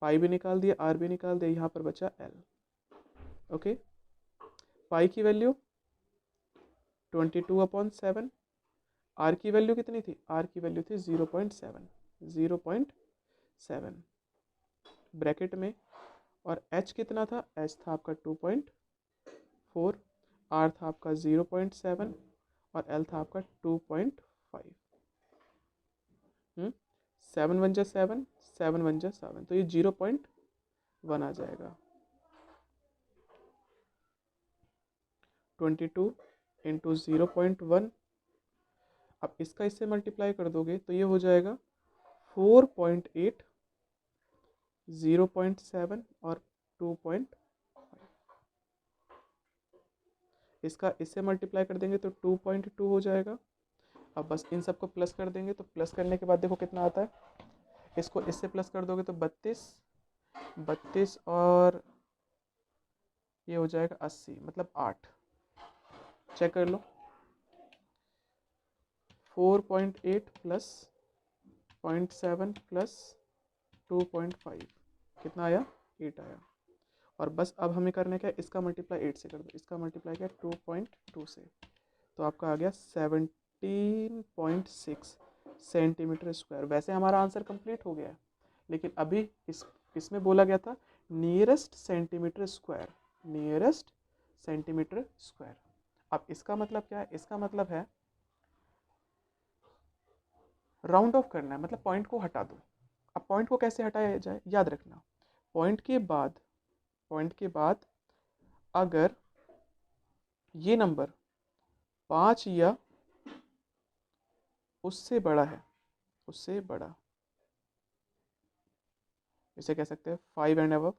पाई भी निकाल दिया, आर भी निकाल दिया, यहाँ पर बचा एल। ओके, पाई की वैल्यू 22/7। आर की वैल्यू कितनी थी? आर की वैल्यू थी 0.7, 0.7 ब्रैकेट में। और एच कितना था? एच था आपका 2.4, आर था आपका 0.7 और एल था आपका 2.5। 7 वन जा 7, 7 वन जा 7, तो ये 0.1 आ जाएगा। 22 इंटू 0.1। अब इसका इससे मल्टीप्लाई कर दोगे तो ये हो जाएगा 4.8, 0.7 और 2.5। इसका इससे मल्टीप्लाई कर देंगे तो 2.2 हो जाएगा। अब बस इन सबको प्लस कर देंगे, तो प्लस करने के बाद देखो कितना आता है। इसको इससे प्लस कर दोगे तो 32, 32 और ये हो जाएगा 80, मतलब 8। चेक कर लो। 4.8 प्लस 0.7 प्लस 2.5 कितना आया? 8 आया। और बस अब हमें करना क्या है, इसका मल्टीप्लाई 8 से कर दो, इसका मल्टीप्लाई क्या 2.2 से, तो आपका आ गया 17.6 सेंटीमीटर स्क्वायर। वैसे हमारा आंसर कंप्लीट हो गया है, लेकिन अभी इसमें बोला गया था nearest centimetre square, nearest centimetre square. अब इसका मतलब क्या है? इसका मतलब है राउंड ऑफ करना है, मतलब पॉइंट को हटा दो। अब पॉइंट को कैसे हटाया जाए, याद रखना, पॉइंट के बाद अगर ये नंबर 5 या उससे बड़ा है, उससे बड़ा, इसे कह सकते हैं 5 एंड अबव,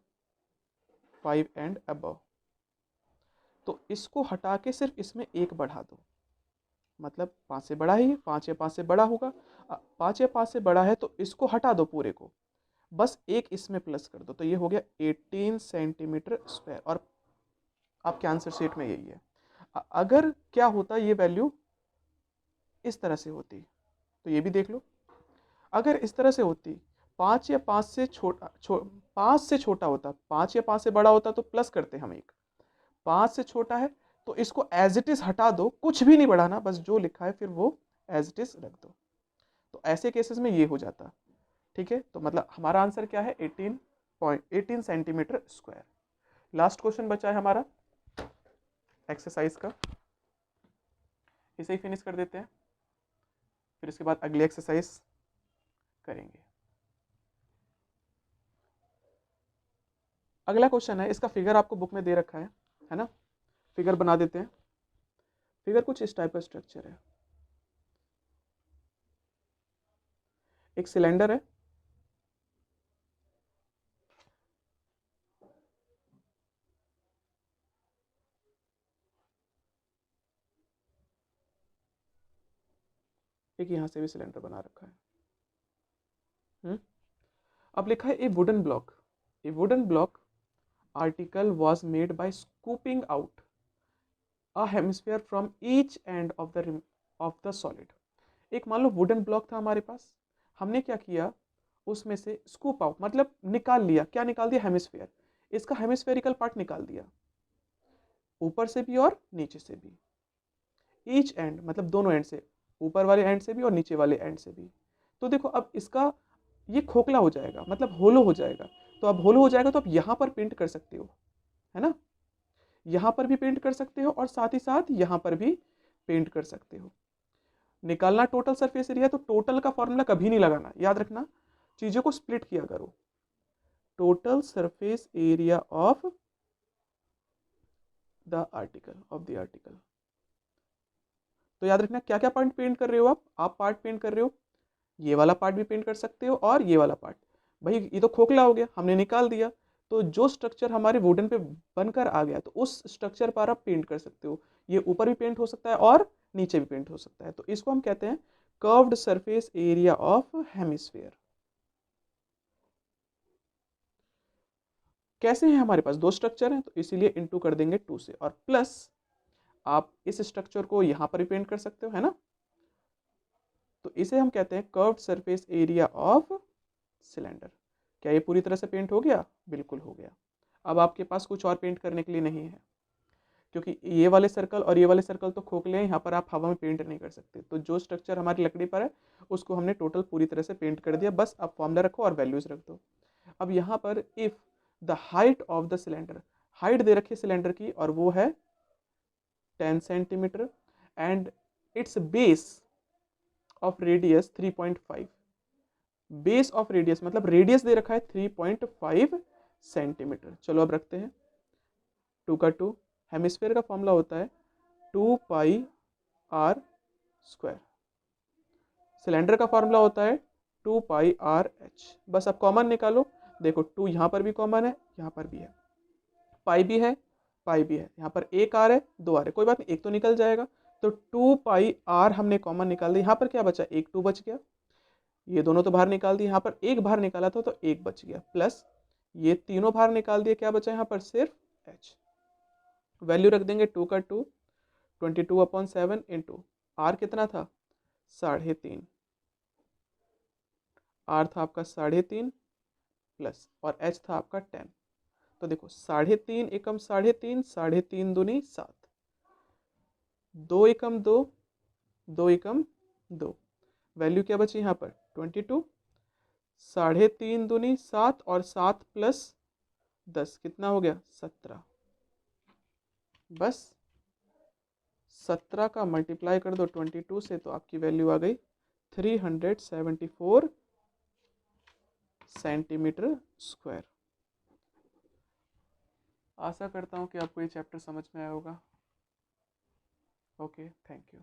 5 एंड अबव, तो इसको हटा के सिर्फ इसमें एक बढ़ा दो, मतलब 5 से बड़ा है ये, 5 या 5 से बड़ा होगा, 5 या 5 से बड़ा है तो इसको हटा दो पूरे को, बस एक इसमें प्लस कर दो, तो ये हो गया 18 सेंटीमीटर स्क्वायर। और आपके आंसर शीट में यही है। अगर क्या होता ये वैल्यू इस तरह से होती, तो ये भी देख लो, अगर इस तरह से होती 5 या 5 से छोटा 5 से छोटा होता, 5 या 5 से बड़ा होता तो प्लस करते हम एक, 5 से छोटा है तो इसको एज इट इज हटा दो, कुछ भी नहीं बढ़ाना, बस जो लिखा है फिर वो एज इट इज रख दो। तो ऐसे केसेस में ये हो जाता। ठीक है, तो मतलब हमारा आंसर क्या है? 18 सेंटीमीटर स्क्वायर। लास्ट क्वेश्चन बचा है हमारा एक्सरसाइज का, इसे ही फिनिश कर देते हैं, फिर इसके बाद अगली एक्सरसाइज करेंगे। अगला क्वेश्चन है, इसका फिगर आपको बुक में दे रखा है ना, फिगर बना देते हैं। फिगर कुछ इस टाइप का स्ट्रक्चर है, एक सिलेंडर है, एक यहां से भी सिलेंडर बना रखा है। अब लिखा है ए wooden block, A wooden block article was made by scooping out a hemisphere from each end of the solid. एक मान लो वुडन ब्लॉक था हमारे पास, हमने क्या किया, उसमें से स्कूप आउट मतलब निकाल लिया, क्या निकाल दिया? हेमिस्फीयर, इसका हेमिस्फेरिकल पार्ट निकाल दिया, ऊपर से भी और नीचे से भी, ईच एंड मतलब दोनों एंड से, ऊपर वाले एंड से भी और नीचे वाले एंड से भी। तो देखो अब इसका ये खोखला हो जाएगा, मतलब होलो हो जाएगा, तो अब होलो हो जाएगा तो आप यहाँ पर पेंट कर सकते हो, है ना, यहाँ पर भी पेंट कर सकते हो और साथ ही साथ यहाँ पर भी पेंट कर सकते हो। निकालना टोटल सरफेस एरिया, तो टोटल का फॉर्मूला कभी नहीं लगाना, याद रखना, चीजों को स्प्लिट किया करो। Total surface area of the article, तो याद रखना क्या क्या पार्ट पेंट कर रहे हो आप पार्ट पेंट कर रहे हो, ये वाला पार्ट भी पेंट कर सकते हो और ये वाला पार्ट। भाई ये तो खोखला हो गया, हमने निकाल दिया, तो जो स्ट्रक्चर हमारे वुडन पे बनकर आ गया तो उस स्ट्रक्चर पर आप पेंट कर सकते हो, ये ऊपर भी पेंट हो सकता है और नीचे भी पेंट हो सकता है, तो इसको हम कहते हैं curved surface area of hemisphere. कैसे हैं, हमारे पास दो स्ट्रक्चर हैं तो इसीलिए इनटू कर देंगे 2 से, और प्लस आप इस स्ट्रक्चर को यहां पर भी पेंट कर सकते हो, है ना, तो इसे हम कहते हैं curved surface area of cylinder. क्या ये पूरी तरह से पेंट हो गया? बिल्कुल हो गया। अब आपके पास कुछ और पेंट करने के लिए नहीं है, क्योंकि ये वाले सर्कल और ये वाले सर्कल तो खोखले हैं, यहाँ पर आप हवा में पेंट नहीं कर सकते, तो जो स्ट्रक्चर हमारी लकड़ी पर है उसको हमने टोटल पूरी तरह से पेंट कर दिया, बस आप फॉर्मूला रखो और वैल्यूज रख दो। अब यहाँ पर if the height of the cylinder, height दे रखी है सिलेंडर की और वो है 10 centimetre and its base of radius 3.5, base of radius मतलब रेडियस दे रखा है 3.5 सेंटीमीटर। चलो अब रखते हैं 2 का 2, हेमिस्फीयर का फॉर्मूला होता है 2 पाई आर स्क्वायर, सिलेंडर का फॉर्मूला होता है 2 पाई आर एच। बस अब कॉमन निकालो, देखो 2 यहाँ पर भी कॉमन है, यहाँ पर भी है, पाई भी है, पाई भी है, यहाँ पर एक आर है, 2 आर है, कोई बात नहीं, एक तो निकल जाएगा, तो 2 पाई आर हमने कॉमन निकाल दिया, यहाँ पर क्या बचा? एक 2 बच गया, ये दोनों तो बाहर निकाल दिए, यहाँ पर एक बाहर निकाला था तो एक बच गया, प्लस ये तीनों बाहर निकाल दिए, क्या बचा यहाँ पर? सिर्फ h। वैल्यू रख देंगे 2 का 2, 22/7 इंटू आर कितना था? 3.5, आर था आपका 3.5 प्लस और एच था आपका 10। तो देखो 3.5 एकम 3.5, 3.5 दूनी 7, 2 एकम 2, 2 एकम 2, वैल्यू क्या बची यहाँ पर 22, 3.5 दूनी 7 और 7 प्लस 10 कितना हो गया 17। बस 17 का मल्टीप्लाई कर दो 22 से तो आपकी वैल्यू आ गई 374 सेंटीमीटर स्क्वायर। आशा करता हूँ कि आपको ये चैप्टर समझ में आया होगा। Okay, thank you.